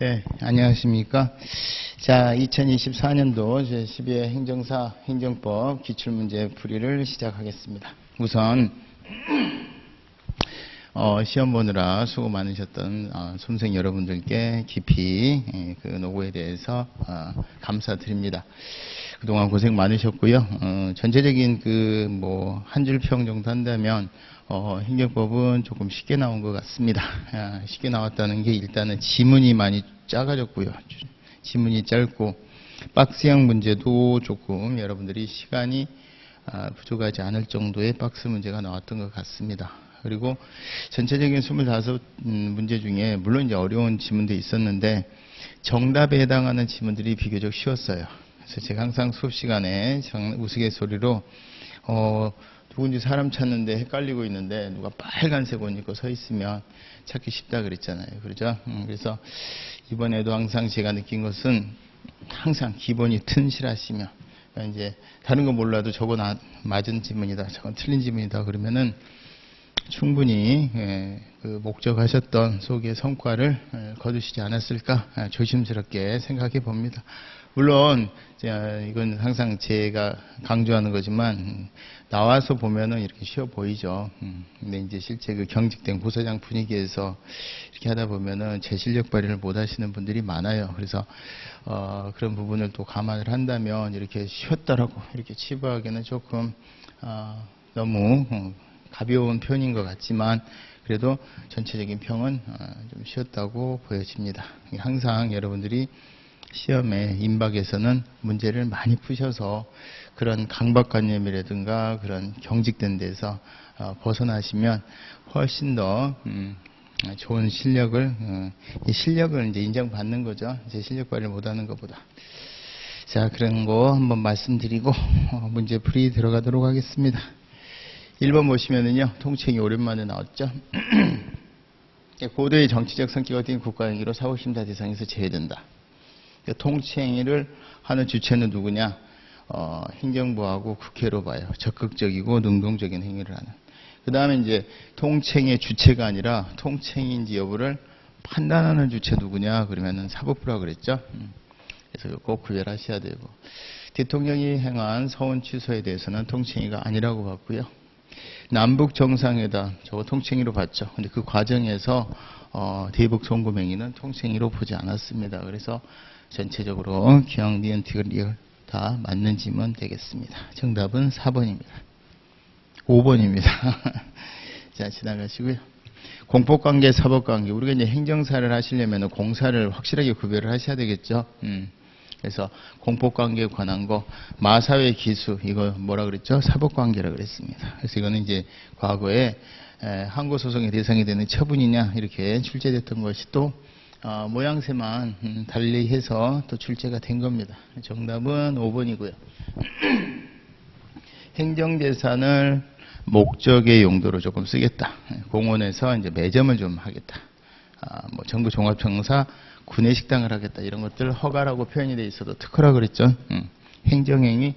네, 안녕하십니까. 자, 2024년도 제12회 행정사 행정법 기출문제 풀이를 시작하겠습니다. 우선 시험 보느라 수고 많으셨던 수험생 여러분들께 깊이 그 노고에 대해서 감사드립니다. 그동안 고생 많으셨고요. 전체적인 한 줄 평 정도 한다면 행정법은 조금 쉽게 나온 것 같습니다. 쉽게 나왔다는 게 일단은 지문이 많이 작아졌고요. 지문이 짧고 박스형 문제도 조금 여러분들이 시간이 부족하지 않을 정도의 박스 문제가 나왔던 것 같습니다. 그리고 전체적인 25 문제 중에 물론 이제 어려운 지문도 있었는데 정답에 해당하는 지문들이 비교적 쉬웠어요. 그래서 제가 항상 수업 시간에 우스갯소리로 누군지 사람 찾는데 헷갈리고 있는데 누가 빨간색 옷 입고 서 있으면 찾기 쉽다 그랬잖아요. 그렇죠? 그래서 이번에도 항상 제가 느낀 것은 항상 기본이 튼실하시면 이제 다른 거 몰라도 저건 맞은 지문이다, 저건 틀린 지문이다 그러면은 충분히 그 목적하셨던 속의 성과를 거두시지 않았을까 조심스럽게 생각해 봅니다. 물론 이건 항상 제가 강조하는 거지만 나와서 보면은 이렇게 쉬워 보이죠. 근데 이제 실제 그 경직된 부서장 분위기에서 이렇게 하다 보면은 제 실력 발휘를 못 하시는 분들이 많아요. 그래서 그런 부분을 또 감안을 한다면 이렇게 쉬웠다라고 이렇게 치부하기는 조금 너무 가벼운 표현인 것 같지만 그래도 전체적인 평은 좀 쉬웠다고 보여집니다. 항상 여러분들이 시험에 임박에서는 문제를 많이 푸셔서 그런 강박관념이라든가 그런 경직된 데서 벗어나시면 훨씬 더 좋은 실력을 이제 인정받는 거죠. 제 실력 발휘를 못하는 것보다. 자, 그런 거 한번 말씀드리고 문제 풀이 들어가도록 하겠습니다. 1번 보시면은요, 통칭이 오랜만에 나왔죠. 고도의 정치적 성격을 띈 국가행위로 사후심사 대상에서 제외된다. 통치행위를 하는 주체는 누구냐? 행정부하고 국회로 봐요. 적극적이고 능동적인 행위를 하는. 그 다음에 이제 통치행위의 주체가 아니라 통치행위인지 여부를 판단하는 주체 누구냐? 그러면은 사법부라 그랬죠. 그래서 꼭 구별하셔야 되고. 대통령이 행한 서원 취소에 대해서는 통치행위가 아니라고 봤고요. 남북 정상회담 저거 통치행위로 봤죠. 근데 그 과정에서 대북 송금 행위는 통치행위로 보지 않았습니다. 그래서 전체적으로 기억, 니은, 디귿, 리을 다 맞는 지문 되겠습니다. 정답은 4번입니다. 5번입니다. 자, 지나가시고요. 공법관계, 사법관계. 우리가 이제 행정사를 하시려면 공사를 확실하게 구별을 하셔야 되겠죠. 그래서 공법관계에 관한 거, 마사회 기수, 이거 뭐라 그랬죠? 사법관계라 그랬습니다. 그래서 이거는 이제 과거에 항고소송의 대상이 되는 처분이냐, 이렇게 출제됐던 것이 또 모양새만 달리해서 또 출제가 된 겁니다. 정답은 5번이고요. 행정재산을 목적의 용도로 조금 쓰겠다. 공원에서 이제 매점을 좀 하겠다. 정부 종합청사 구내식당을 하겠다. 이런 것들 허가라고 표현이 돼 있어도 특허라 그랬죠. 행정행위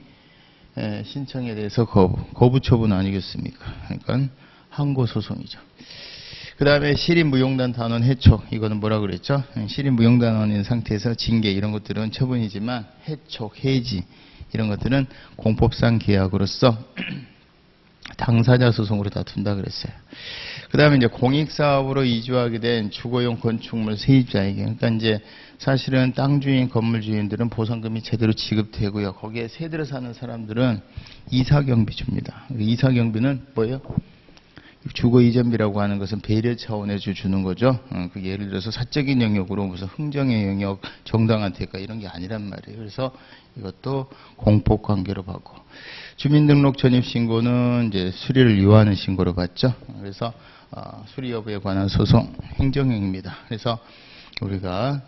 신청에 대해서 거부 처분 아니겠습니까? 그러니까 항고소송이죠. 그 다음에 실인무용단 단원 해촉, 이거는 뭐라 그랬죠? 실인무용단원인 상태에서 징계 이런 것들은 처분이지만 해촉, 해지 이런 것들은 공법상 계약으로서 당사자 소송으로 다툰다 그랬어요. 그 다음에 이제 공익사업으로 이주하게 된 주거용 건축물 세입자에게, 그러니까 이제 사실은 땅 주인, 건물 주인들은 보상금이 제대로 지급되고요. 거기에 새들어 사는 사람들은 이사경비 줍니다. 이사경비는 뭐예요? 주거 이전비라고 하는 것은 배려 차원에서 주는 거죠. 그 예를 들어서 사적인 영역으로 무슨 흥정의 영역, 정당한 대가 이런 게 아니란 말이에요. 그래서 이것도 공법 관계로 받고, 주민등록 전입신고는 이제 수리를 유하는 신고로 받죠. 그래서 수리 여부에 관한 소송 행정행위입니다. 그래서 우리가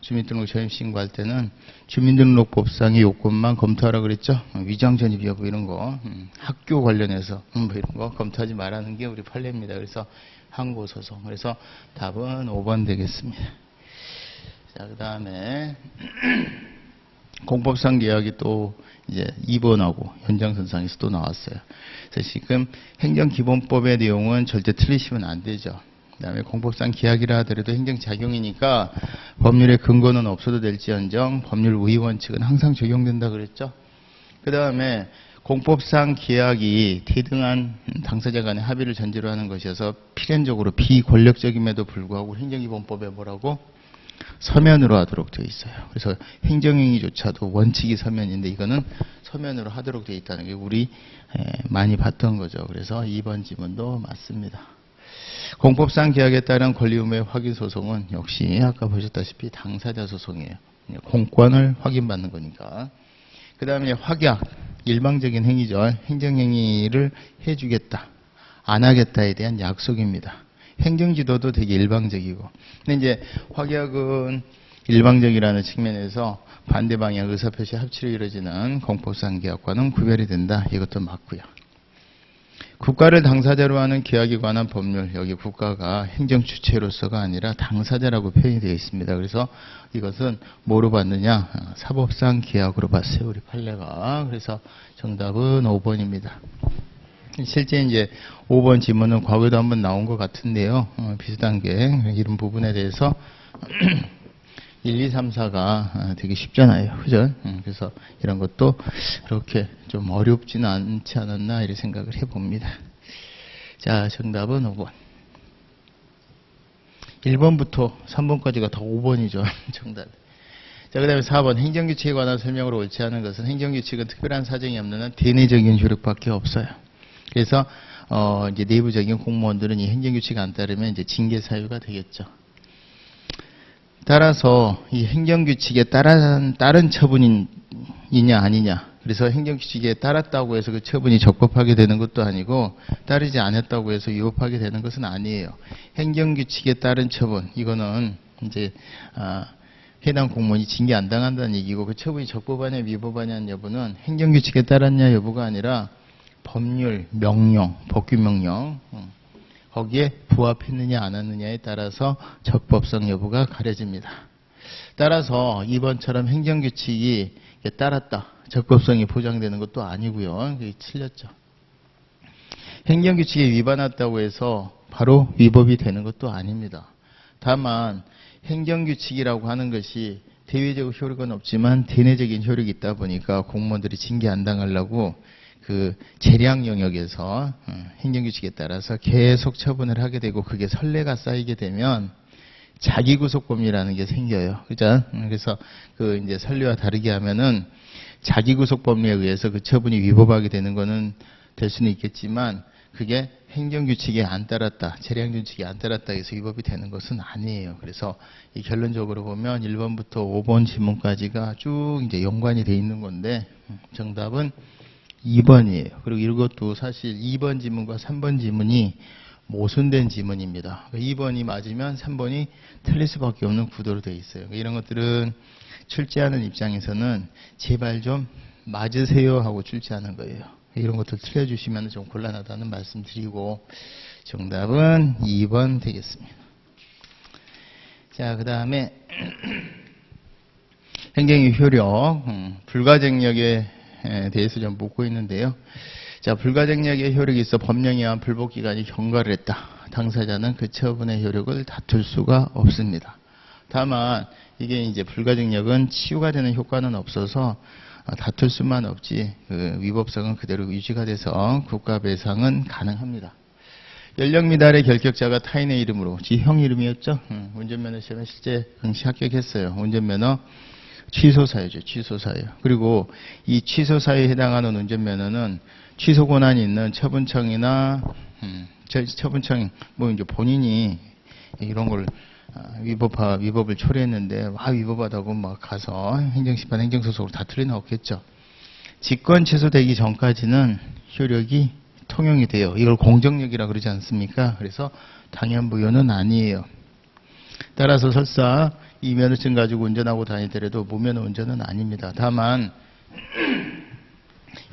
주민등록 전입신고할 때는 주민등록법상의 요건만 검토하라 그랬죠. 위장 전입 여부 이런 거, 학교 관련해서 뭐 이런 거 검토하지 말라는 게 우리 판례입니다. 그래서 항고소송. 그래서 답은 5번 되겠습니다. 자, 그 다음에 공법상 계약이 또 이제 2번하고 연장선상에서 또 나왔어요. 그래서 지금 행정기본법의 내용은 절대 틀리시면 안 되죠. 그 다음에 공법상 계약이라 하더라도 행정작용이니까 법률의 근거는 없어도 될지언정 법률 우위 원칙은 항상 적용된다 그랬죠. 그 다음에 공법상 계약이 대등한 당사자 간의 합의를 전제로 하는 것이어서 필연적으로 비권력적임에도 불구하고 행정기본법에 뭐라고? 서면으로 하도록 되어 있어요. 그래서 행정행위조차도 원칙이 서면인데 이거는 서면으로 하도록 되어 있다는 게 우리 많이 봤던 거죠. 그래서 2번 지문도 맞습니다. 공법상 계약에 따른 권리 의무의 확인 소송은 역시 아까 보셨다시피 당사자 소송이에요. 공권을 확인받는 거니까. 그 다음에 확약, 일방적인 행위죠. 행정행위를 해주겠다, 안 하겠다에 대한 약속입니다. 행정지도도 되게 일방적이고. 근데 이제 확약은 일방적이라는 측면에서 반대 방향 의사표시 합치로 이루어지는 공법상 계약과는 구별이 된다. 이것도 맞고요. 국가를 당사자로 하는 계약에 관한 법률, 여기 국가가 행정주체로서가 아니라 당사자라고 표현이 되어 있습니다. 그래서 이것은 뭐로 봤느냐? 사법상 계약으로 봤어요, 우리 판례가. 그래서 정답은 5번입니다. 실제 이제 5번 지문은 과거에도 한번 나온 것 같은데요. 비슷한 게 이런 부분에 대해서 1, 2, 3, 4가 되게 쉽잖아요. 그죠? 그래서 이런 것도 그렇게 좀 어렵지는 않지 않았나 이렇게 생각을 해봅니다. 자, 정답은 5번. 1번부터 3번까지가 다 5번이죠. 정답. 자, 그 다음에 4번. 행정규칙에 관한 설명으로 옳지 않은 것은 행정규칙은 특별한 사정이 없는 한 대내적인 효력밖에 없어요. 그래서 이제 내부적인 공무원들은 이 행정규칙 안 따르면 이제 징계 사유가 되겠죠. 따라서 이 행정규칙에 따른 처분이냐 아니냐. 그래서 행정규칙에 따랐다고 해서 그 처분이 적법하게 되는 것도 아니고 따르지 않았다고 해서 위법하게 되는 것은 아니에요. 행정규칙에 따른 처분, 이거는 이제 해당 공무원이 징계 안 당한다는 얘기고, 그 처분이 적법하냐 위법하냐는 여부는 행정규칙에 따랐냐 여부가 아니라 법률, 명령, 법규명령 거기에 부합했느냐 안 했느냐에 따라서 적법성 여부가 가려집니다. 따라서 이번처럼 행정규칙이 따랐다, 적법성이 보장되는 것도 아니고요. 그게 틀렸죠. 행정규칙에 위반했다고 해서 바로 위법이 되는 것도 아닙니다. 다만 행정규칙이라고 하는 것이 대외적 효력은 없지만 대내적인 효력이 있다 보니까 공무원들이 징계 안 당하려고 그 재량 영역에서 행정규칙에 따라서 계속 처분을 하게 되고, 그게 선례가 쌓이게 되면 자기구속범위라는 게 생겨요. 그죠? 그래서 그 이제 선례와 다르게 하면은 자기구속범위에 의해서 그 처분이 위법하게 되는 거는 될 수는 있겠지만, 그게 행정규칙에 안 따랐다, 재량규칙에 안 따랐다 해서 위법이 되는 것은 아니에요. 그래서 이 결론적으로 보면 1번부터 5번 지문까지가 쭉 이제 연관이 돼 있는 건데 정답은 2번이에요. 그리고 이것도 사실 2번 지문과 3번 지문이 모순된 지문입니다. 2번이 맞으면 3번이 틀릴 수밖에 없는 구도로 되어 있어요. 이런 것들은 출제하는 입장에서는 제발 좀 맞으세요 하고 출제하는 거예요. 이런 것들 틀려주시면 좀 곤란하다는 말씀 드리고, 정답은 2번 되겠습니다. 자, 그 다음에 행정의 효력, 불가증력에 대해서 좀 묻고 있는데요. 자, 불가증력의 효력이 있어 법령에 의한 불복기간이 경과를 했다. 당사자는 그 처분의 효력을 다툴 수가 없습니다. 다만 이게 이제 불가증력은 치유가 되는 효과는 없어서 다툴 수만 없지 그 위법성은 그대로 유지가 돼서 국가배상은 가능합니다. 연령 미달의 결격자가 타인의 이름으로, 지 형 이름이었죠? 운전면허 시험에 실제 응시 합격했어요. 운전면허 취소 사유죠. 취소 사유. 그리고 이 취소 사유에 해당하는 운전면허는 취소 권한이 있는 처분청이나 처분청 뭐 이제 본인이 이런 걸 위법을 초래했는데 위법하다고 막 가서 행정심판 행정소송으로 다툴 리는 없겠죠. 직권 취소되기 전까지는 효력이 통용이 돼요. 이걸 공정력이라 그러지 않습니까? 그래서 당연무효는 아니에요. 따라서 설사 이 면허증 가지고 운전하고 다니더라도 무면허 운전은 아닙니다. 다만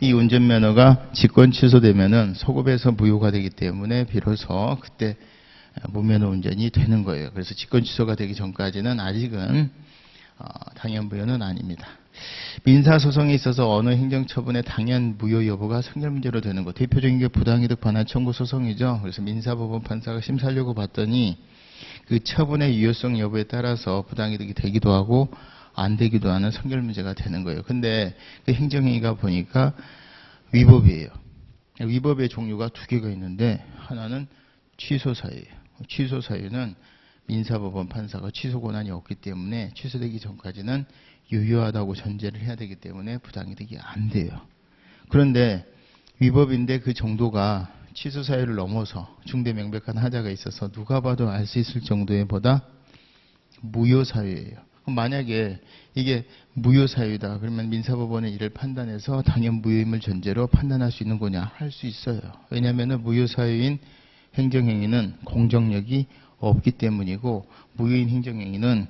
이 운전면허가 직권 취소되면은 소급해서 무효가 되기 때문에 비로소 그때 무면허 운전이 되는 거예요. 그래서 직권 취소가 되기 전까지는 아직은 당연무효는 아닙니다. 민사소송에 있어서 어느 행정처분의 당연무효 여부가 선결문제로 되는 것. 대표적인 게 부당이득 반환 청구 소송이죠. 그래서 민사법원 판사가 심사하려고 봤더니 그 처분의 유효성 여부에 따라서 부당이득이 되기도 하고 안 되기도 하는 선결 문제가 되는 거예요. 근데 그 행정행위가 보니까 위법이에요. 위법의 종류가 두 개가 있는데 하나는 취소 사유예요. 취소 사유는 민사법원 판사가 취소 권한이 없기 때문에 취소되기 전까지는 유효하다고 전제를 해야 되기 때문에 부당이득이 안 돼요. 그런데 위법인데 그 정도가 취소 사유를 넘어서 중대 명백한 하자가 있어서 누가 봐도 알 수 있을 정도의 보다 무효 사유예요. 만약에 이게 무효 사유다 그러면 민사법원은 이를 판단해서 당연 무효임을 전제로 판단할 수 있는 거냐? 할 수 있어요. 왜냐하면 무효 사유인 행정행위는 공정력이 없기 때문이고 무효인 행정행위는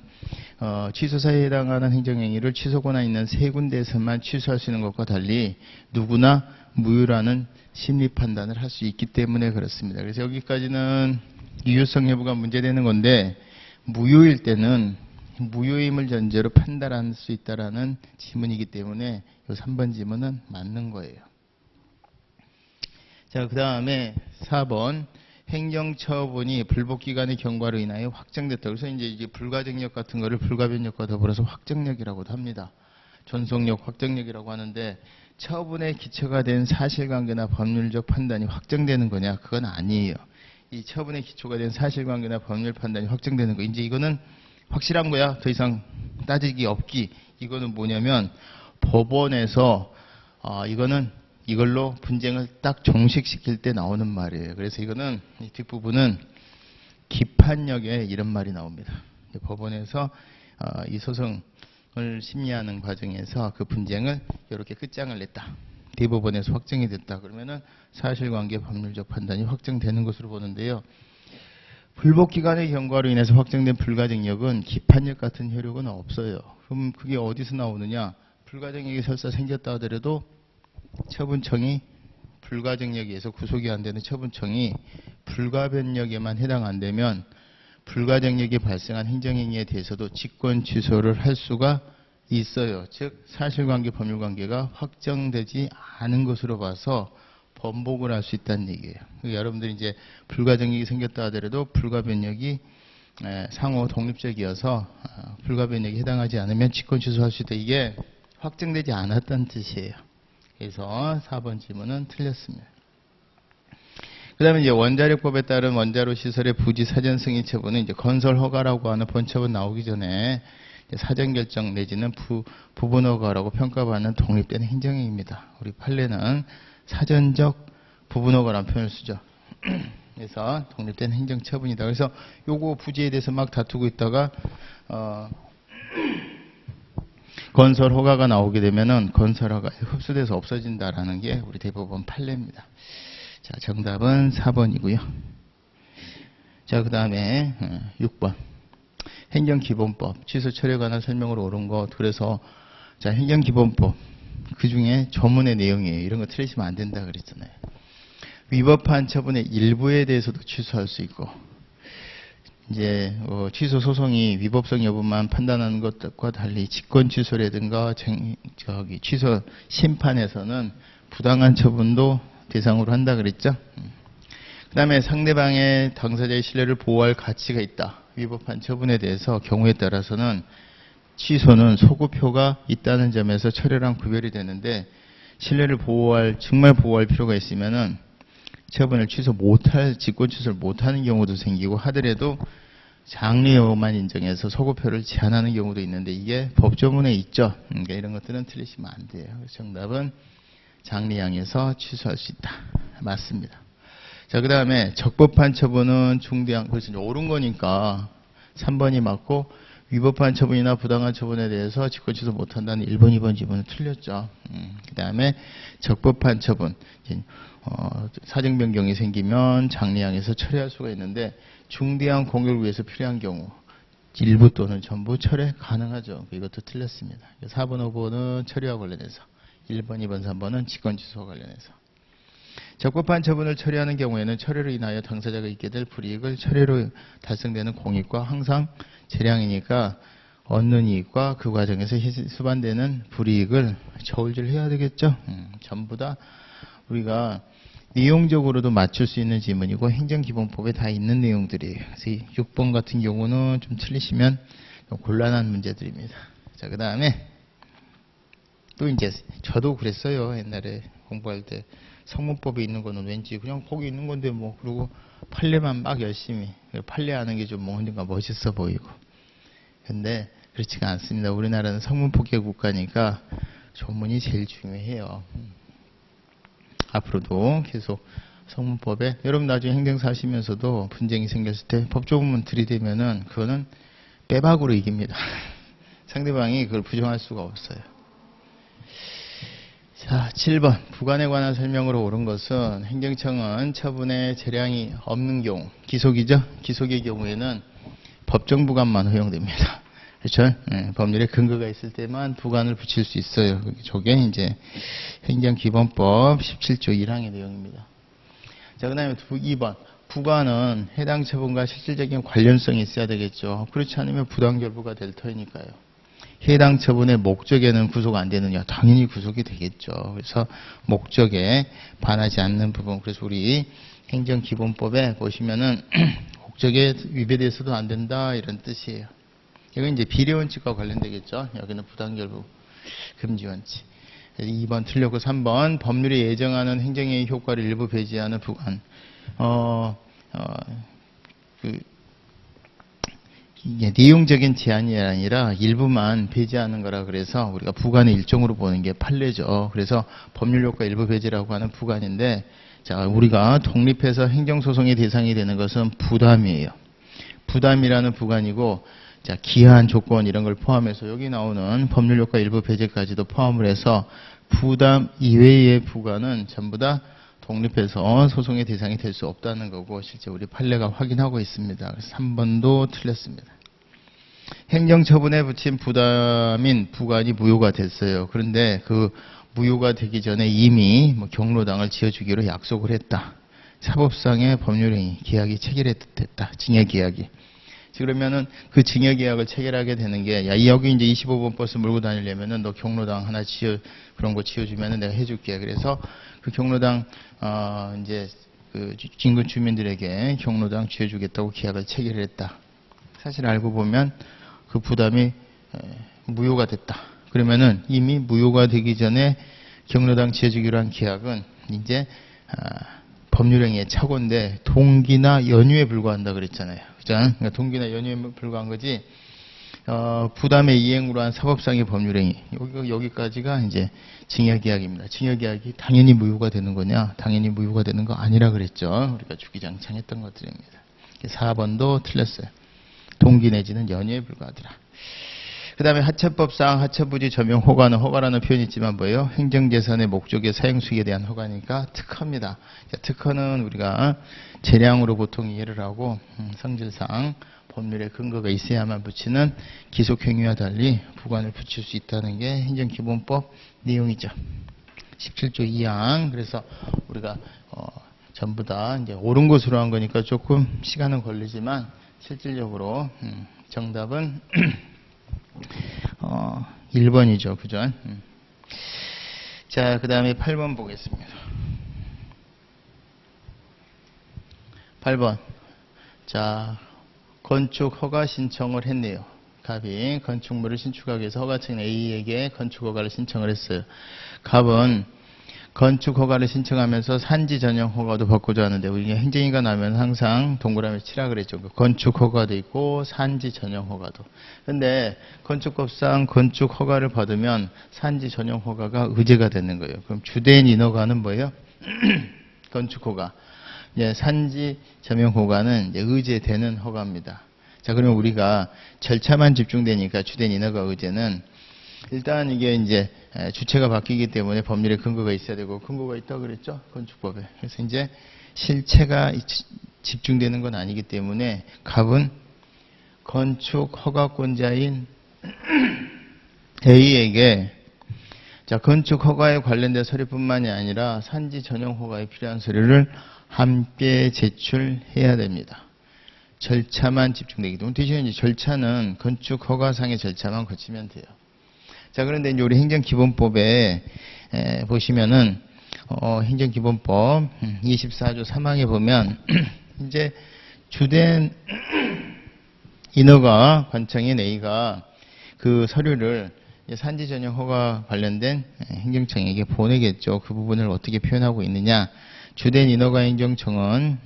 취소 사유에 해당하는 행정행위를 취소 권한 있는 세 군데에서만 취소할 수 있는 것과 달리 누구나 무효라는 심리 판단을 할 수 있기 때문에 그렇습니다. 그래서 여기까지는 유효성 여부가 문제되는 건데 무효일 때는 무효임을 전제로 판단할 수 있다라는 지문이기 때문에 이 3번 지문은 맞는 거예요. 자, 그 다음에 4번 행정처분이 불복기간의 경과로 인하여 확정됐다. 그래서 이제 불가증력 같은 거를 불가변력과 더불어서 확정력이라고도 합니다. 존속력, 확정력이라고 하는데 처분의 기초가 된 사실관계나 법률적 판단이 확정되는 거냐? 그건 아니에요. 이 처분의 기초가 된 사실관계나 법률 판단이 확정되는 거. 이제 이거는 확실한 거야. 더 이상 따지기 없기. 이거는 뭐냐면 법원에서 이거는 이걸로 분쟁을 딱 종식시킬 때 나오는 말이에요. 그래서 이거는 이 뒷부분은 기판력에 이런 말이 나옵니다. 법원에서 이 소송을 심리하는 과정에서 그 분쟁을 이렇게 끝장을 냈다. 대법원에서 확정이 됐다. 그러면은 사실관계 법률적 판단이 확정되는 것으로 보는데요. 불복기간의 경과로 인해서 확정된 불가증력은 기판력 같은 효력은 없어요. 그럼 그게 어디서 나오느냐? 불가증력이 설사 생겼다 하더라도 처분청이 불가증력에 의해서 구속이 안 되는 처분청이 불가변력에만 해당 안 되면 불가증력이 발생한 행정행위에 대해서도 직권 취소를 할 수가 있어요. 즉 사실관계 법률관계가 확정되지 않은 것으로 봐서 번복을 할 수 있다는 얘기예요. 여러분들이 이제 불가증력이 생겼다 하더라도 불가변력이 상호 독립적이어서 불가변력에 해당하지 않으면 직권 취소할 수 있다. 이게 확정되지 않았다는 뜻이에요. 그래서 4번 질문은 틀렸습니다. 그 다음에 이제 원자력법에 따른 원자로 시설의 부지 사전 승인 처분은 이제 건설 허가라고 하는 본처분 나오기 전에 사전 결정 내지는 부분 허가라고 평가받는 독립된 행정행위입니다. 우리 판례는 사전적 부분 허가라는 표현을 쓰죠. 그래서 독립된 행정 처분이다. 그래서 요거 부지에 대해서 막 다투고 있다가 건설 허가가 나오게 되면은 건설 허가 흡수돼서 없어진다라는 게 우리 대법원 판례입니다. 자, 정답은 4번이고요. 자, 그 다음에 6번. 행정기본법, 취소 처리에 관한 설명으로 옳은 것. 그래서, 자, 행정기본법. 그 중에 조문의 내용이에요. 이런 거 틀리시면 안 된다 그랬잖아요. 위법한 처분의 일부에 대해서도 취소할 수 있고, 이제, 취소 소송이 위법성 여부만 판단하는 것과 달리 직권 취소라든가, 취소 심판에서는 부당한 처분도 대상으로 한다 그랬죠. 그 다음에 상대방의 당사자의 신뢰를 보호할 가치가 있다. 위법한 처분에 대해서 경우에 따라서는 취소는 소급효가 있다는 점에서 처리랑 구별이 되는데 신뢰를 정말 보호할 필요가 있으면은 처분을 직권 취소를 못하는 경우도 생기고 하더라도 장래여만 인정해서 소급효를 제한하는 경우도 있는데 이게 법조문에 있죠. 그러니까 이런 것들은 틀리시면 안 돼요. 정답은 장래양에서 취소할 수 있다. 맞습니다. 자, 그 다음에 적법한 처분은 중대한, 그래서 이제 옳은 거니까 3번이 맞고 위법한 처분이나 부당한 처분에 대해서 직권 취소 못한다는 1번, 2번 지문은 틀렸죠. 그 다음에 적법한 처분, 사정 변경이 생기면 장래양에서 처리할 수가 있는데 중대한 공격을 위해서 필요한 경우 일부 또는 전부 철회 가능하죠. 이것도 틀렸습니다. 4번, 5번은 처리와 관련해서 1번, 2번, 3번은 직권 취소와 관련해서 적법한 처분을 처리하는 경우에는 처리로 인하여 당사자가 있게 될 불이익을 처리로 달성되는 공익과 항상 재량이니까 얻는 이익과 그 과정에서 수반되는 불이익을 저울질해야 되겠죠. 전부 다 우리가 내용적으로도 맞출 수 있는 지문이고 행정기본법에 다 있는 내용들이에요. 그래서 6번 같은 경우는 좀 틀리시면 좀 곤란한 문제들입니다. 자, 그 다음에 또 이제 저도 그랬어요. 옛날에 공부할 때 성문법에 있는 거는 왠지 그냥 거기 있는 건데 뭐, 그리고 판례만 막 열심히 판례하는 게 좀 뭔가 멋있어 보이고. 근데 그렇지가 않습니다. 우리나라는 성문폭격 국가니까 조문이 제일 중요해요. 앞으로도 계속 성문법에, 여러분 나중에 행정사 하시면서도 분쟁이 생겼을 때 법조문문 들이대면은 그거는 빼박으로 이깁니다. 상대방이 그걸 부정할 수가 없어요. 자, 7번. 부관에 관한 설명으로 옳은 것은 행정청은 처분에 재량이 없는 경우, 기속이죠? 기속의 경우에는 법정부관만 허용됩니다. 그렇죠? 네, 법률에 근거가 있을 때만 부관을 붙일 수 있어요. 저게 이제 행정기본법 17조 1항의 내용입니다. 자, 그 다음에 2번. 부관은 해당 처분과 실질적인 관련성이 있어야 되겠죠. 그렇지 않으면 부당결부가 될 터이니까요. 해당 처분의 목적에는 구속 안 되느냐? 당연히 구속이 되겠죠. 그래서 목적에 반하지 않는 부분. 그래서 우리 행정기본법에 보시면은 목적에 위배돼서도 안 된다 이런 뜻이에요. 이건 이제 비례원칙과 관련되겠죠. 여기는 부당결부 금지원칙. 2번 틀렸고 3번 법률이 예정하는 행정의 효과를 일부 배제하는 부관. 이게 내용적인 제한이 아니라 일부만 배제하는 거라 그래서 우리가 부관의 일종으로 보는 게 판례죠. 그래서 법률 효과 일부 배제라고 하는 부관인데, 자, 우리가 독립해서 행정소송의 대상이 되는 것은 부담이에요. 부담이라는 부관이고, 자, 기한 조건 이런 걸 포함해서 여기 나오는 법률 효과 일부 배제까지도 포함을 해서 부담 이외의 부관은 전부 다 독립해서 소송의 대상이 될 수 없다는 거고, 실제 우리 판례가 확인하고 있습니다. 그래서 3번도 틀렸습니다. 행정처분에 붙인 부담인 부관이 무효가 됐어요. 그런데 그 무효가 되기 전에 이미 경로당을 지어주기로 약속을 했다. 사법상의 법률행위, 계약이 체결됐다. 징역계약이. 그러면은 그 징역계약을 체결하게 되는 게, 야, 여기 이제 25번 버스 몰고 다니려면은 너 경로당 하나 그런 거 지어주면은 내가 해줄게. 그래서 그 경로당, 이제 그 인근 주민들에게 경로당 지어주겠다고 계약을 체결했다. 사실 알고 보면 그 부담이 무효가 됐다. 그러면은 이미 무효가 되기 전에 경로당 지어주기로 한 계약은 이제 법률행위의 착오인데 동기나 연유에 불과한다 그랬잖아요. 그죠? 그러니까 동기나 연유에 불과한 거지. 부담의 이행으로 한 사법상의 법률행위. 여기까지가 이제 징역계약입니다. 징역계약이 당연히 무효가 되는 거냐? 당연히 무효가 되는 거 아니라 그랬죠. 우리가 주기장창 했던 것들입니다. 4번도 틀렸어요. 동기 내지는 연유에 불과하더라. 그 다음에 하천법상 하천부지 점용 허가는, 허가라는 표현이 있지만 뭐예요? 행정재산의 목적의 사용수익에 대한 허가니까 특허입니다. 특허는 우리가 재량으로 보통 이해를 하고 성질상 법률에 근거가 있어야만 붙이는 기속행위와 달리 부관을 붙일 수 있다는 게 행정기본법 내용이죠. 17조 2항. 그래서 우리가 전부 다 이제 옳은 것으로 한 거니까 조금 시간은 걸리지만 실질적으로 정답은 1번이죠. 그죠? 자, 그 다음에 8번 보겠습니다. 8번. 자, 건축 허가 신청을 했네요. 갑이 건축물을 신축하기 위해서 허가청 A에게 건축 허가를 신청을 했어요. 갑은 건축 허가를 신청하면서 산지 전용 허가도 받고자 하는데, 우리 행정위가 나면 항상 동그라미 치라 그랬죠. 건축 허가도 있고 산지 전용 허가도. 근데 건축법상 건축 허가를 받으면 산지 전용 허가가 의제가 되는 거예요. 그럼 주된 인허가는 뭐예요? 건축 허가. 예, 산지 전용 허가는 이제 의제되는 허가입니다. 자, 그러면 우리가 절차만 집중되니까 주된 인허가 의제는 일단 이게 이제 주체가 바뀌기 때문에 법률에 근거가 있어야 되고, 근거가 있다고 그랬죠? 건축법에. 그래서 이제 실체가 집중되는 건 아니기 때문에 갑은 건축 허가권자인 A에게, 자, 건축 허가에 관련된 서류뿐만이 아니라 산지 전용 허가에 필요한 서류를 함께 제출해야 됩니다. 절차만 집중되기 때문에. 대신에 이제 절차는 건축 허가상의 절차만 거치면 돼요. 자, 그런데 이제 우리 행정기본법에 보시면은 행정기본법 24조 3항에 보면 이제 주된 인허가 관청인 A가 그 서류를 산지 전용 허가 관련된 행정청에게 보내겠죠. 그 부분을 어떻게 표현하고 있느냐. 주된 인허가 행정청은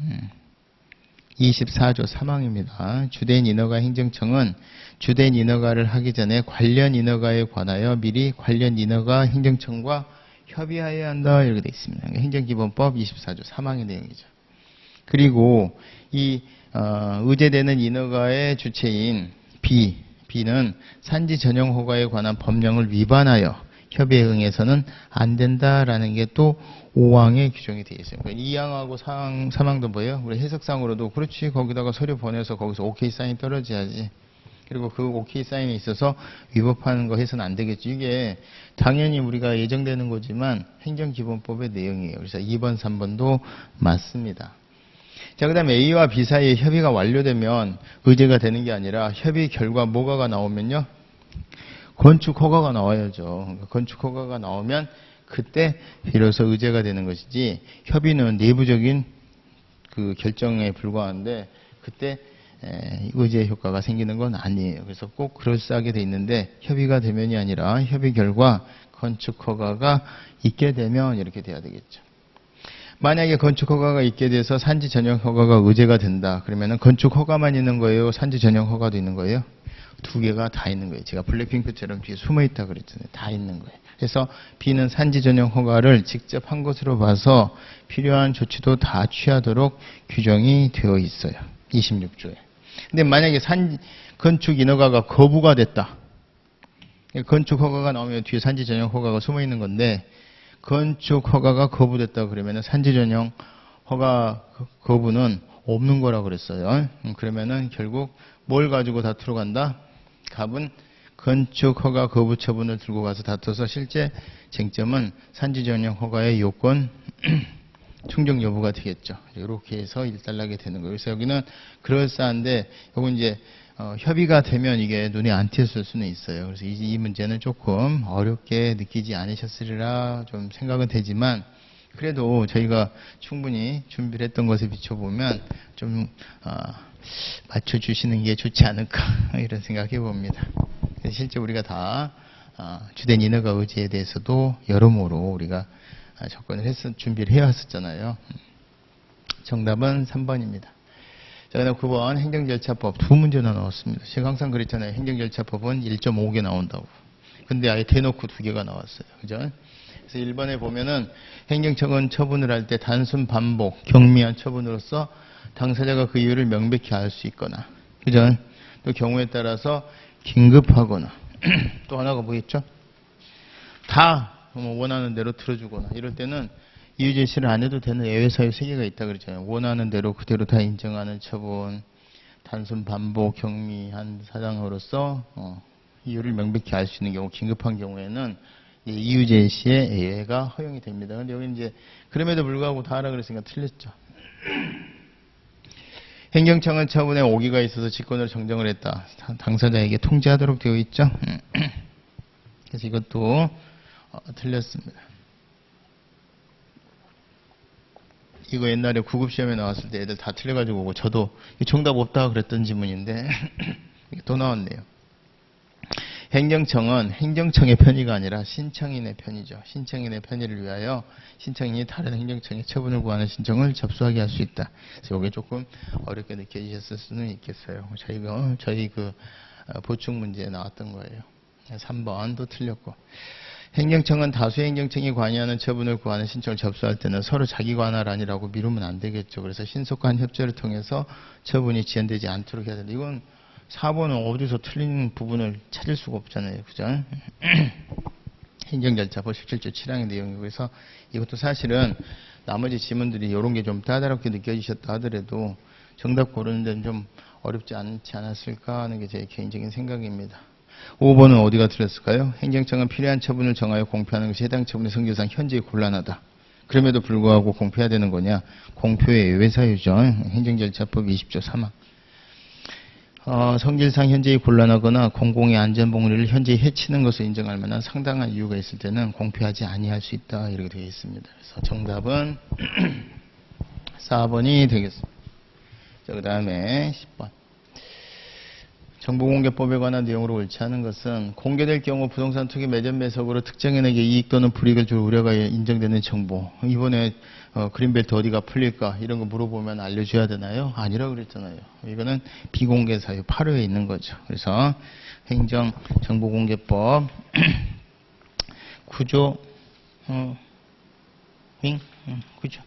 24조 3항입니다. 주된 인허가 행정청은 주된 인허가를 하기 전에 관련 인허가에 관하여 미리 관련 인허가 행정청과 협의하여야 한다. 이렇게 되어 있습니다. 행정기본법 24조 3항의 내용이죠. 그리고 이 의제되는 인허가의 주체인 B는 산지 전용 허가에 관한 법령을 위반하여 협의에 응해서는 안 된다라는 게 또 5항에 규정이 되어 있어요. 그러니까 2항하고 3항도 뭐예요? 우리 해석상으로도 그렇지, 거기다가 서류 보내서 거기서 오케이 사인 떨어져야지. 그리고 그 오케이 사인에 있어서 위법하는 거 해서는 안 되겠지. 이게 당연히 우리가 예정되는 거지만 행정기본법의 내용이에요. 그래서 2번, 3번도 맞습니다. 자, 그 다음에 A와 B 사이에 협의가 완료되면 의제가 되는 게 아니라 협의 결과 뭐가가 나오면요? 건축 허가가 나와야죠. 건축 허가가 나오면 그때 비로소 의제가 되는 것이지, 협의는 내부적인 그 결정에 불과한데 그때 의제 효과가 생기는 건 아니에요. 그래서 꼭 그럴싸하게 돼 있는데 협의가 되면이 아니라 협의 결과 건축 허가가 있게 되면 이렇게 돼야 되겠죠. 만약에 건축 허가가 있게 돼서 산지 전용 허가가 의제가 된다. 그러면은 건축 허가만 있는 거예요? 산지 전용 허가도 있는 거예요? 두 개가 다 있는 거예요. 제가 블랙핑크처럼 뒤에 숨어 있다 그랬잖아요. 다 있는 거예요. 그래서 B는 산지 전용 허가를 직접 한 것으로 봐서 필요한 조치도 다 취하도록 규정이 되어 있어요. 26조에. 근데 만약에 건축 인허가가 거부가 됐다. 건축 허가가 나오면 뒤에 산지 전용 허가가 숨어 있는 건데, 건축 허가가 거부됐다 그러면 산지 전용 허가 거부는 없는 거라고 그랬어요. 그러면은 결국 뭘 가지고 다투러 간다? 갑은 건축 허가 거부 처분을 들고 가서 다퉈서 실제 쟁점은 산지 전용 허가의 요건 충족 여부가 되겠죠. 이렇게 해서 일단락이 되는 거예요. 그래서 여기는 그럴싸한데, 요건 이제 협의가 되면 이게 눈에 안 띄었을 수는 있어요. 그래서 이 문제는 조금 어렵게 느끼지 않으셨으리라 좀 생각은 되지만, 그래도 저희가 충분히 준비를 했던 것에 비춰보면 좀 맞춰주시는 게 좋지 않을까 이런 생각해 봅니다. 실제 우리가 다 주된 인허가 의제에 대해서도 여러모로 우리가 접근을 준비를 해왔었잖아요. 정답은 3번입니다. 자, 그다음 9번 행정절차법 두 문제나 나왔습니다. 제가 항상 그랬잖아요. 행정절차법은 1.5개 나온다고. 근데 아예 대놓고 두 개가 나왔어요. 그죠? 그래서 1번에 보면은 행정청은 처분을 할 때 단순 반복, 경미한 처분으로서 당사자가 그 이유를 명백히 알 수 있거나, 그죠? 또 경우에 따라서 긴급하거나, 또 하나가 뭐겠죠? 다 원하는 대로 들어주거나, 이럴 때는 이유 제시를 안 해도 되는 예외 사유 3개가 있다 그랬잖아요. 원하는 대로 그대로 다 인정하는 처분, 단순 반복, 경미한 사항으로서 이유를 명백히 알 수 있는 경우, 긴급한 경우에는 이유 제시의 예외가 허용이 됩니다. 근데 여기 이제 그럼에도 불구하고 다 하라 그랬으니까 틀렸죠. 행정청은 처분에 오기가 있어서 직권을 정정을 했다. 당사자에게 통지하도록 되어 있죠. 그래서 이것도 틀렸습니다. 이거 옛날에 구급시험에 나왔을 때 애들 다 틀려가지고 오고, 저도 정답 없다 그랬던 지문인데 또 나왔네요. 행정청은 행정청의 편의가 아니라 신청인의 편의죠. 신청인의 편의를 위하여 신청인이 다른 행정청에 처분을 구하는 신청을 접수하게 할 수 있다. 그래서 이게 조금 어렵게 느껴지셨을 수는 있겠어요. 저희 그 보충 문제에 나왔던 거예요. 3번도 틀렸고. 행정청은 다수의 행정청이 관여하는 처분을 구하는 신청을 접수할 때는 서로 자기 관할 아니라고 미루면 안 되겠죠. 그래서 신속한 협조를 통해서 처분이 지연되지 않도록 해야 된다. 이건 4번은 어디서 틀린 부분을 찾을 수가 없잖아요. 그죠? 행정절차법 17조 7항의 내용이고, 그래서 이것도 사실은 나머지 지문들이 이런 게 좀 까다롭게 느껴지셨다 하더라도 정답 고르는 데는 좀 어렵지 않지 않았을까 하는 게 제 개인적인 생각입니다. 5번은 어디가 틀렸을까요? 행정청은 필요한 처분을 정하여 공표하는 것이 해당 처분의 성질상 현저히 곤란하다. 그럼에도 불구하고 공표해야 되는 거냐? 공표의 예외 사유죠. 행정절차법 20조 3항. 성질상 현재의 곤란하거나 공공의 안전복리를 현재 해치는 것을 인정할 만한 상당한 이유가 있을 때는 공표하지 아니할 수 있다. 이렇게 되어 있습니다. 그래서 정답은 4번이 되겠습니다. 자, 그 다음에 10번. 정보공개법에 관한 내용으로 옳지 않은 것은 공개될 경우 부동산 투기 매점 매석으로 특정인에게 이익 또는 불이익을 줄 우려가 인정되는 정보. 이번에 그린벨트 어디가 풀릴까 이런 거 물어보면 알려줘야 되나요? 아니라고 그랬잖아요. 이거는 비공개 사유 8호에 있는 거죠. 그래서 행정정보공개법 9조 그죠.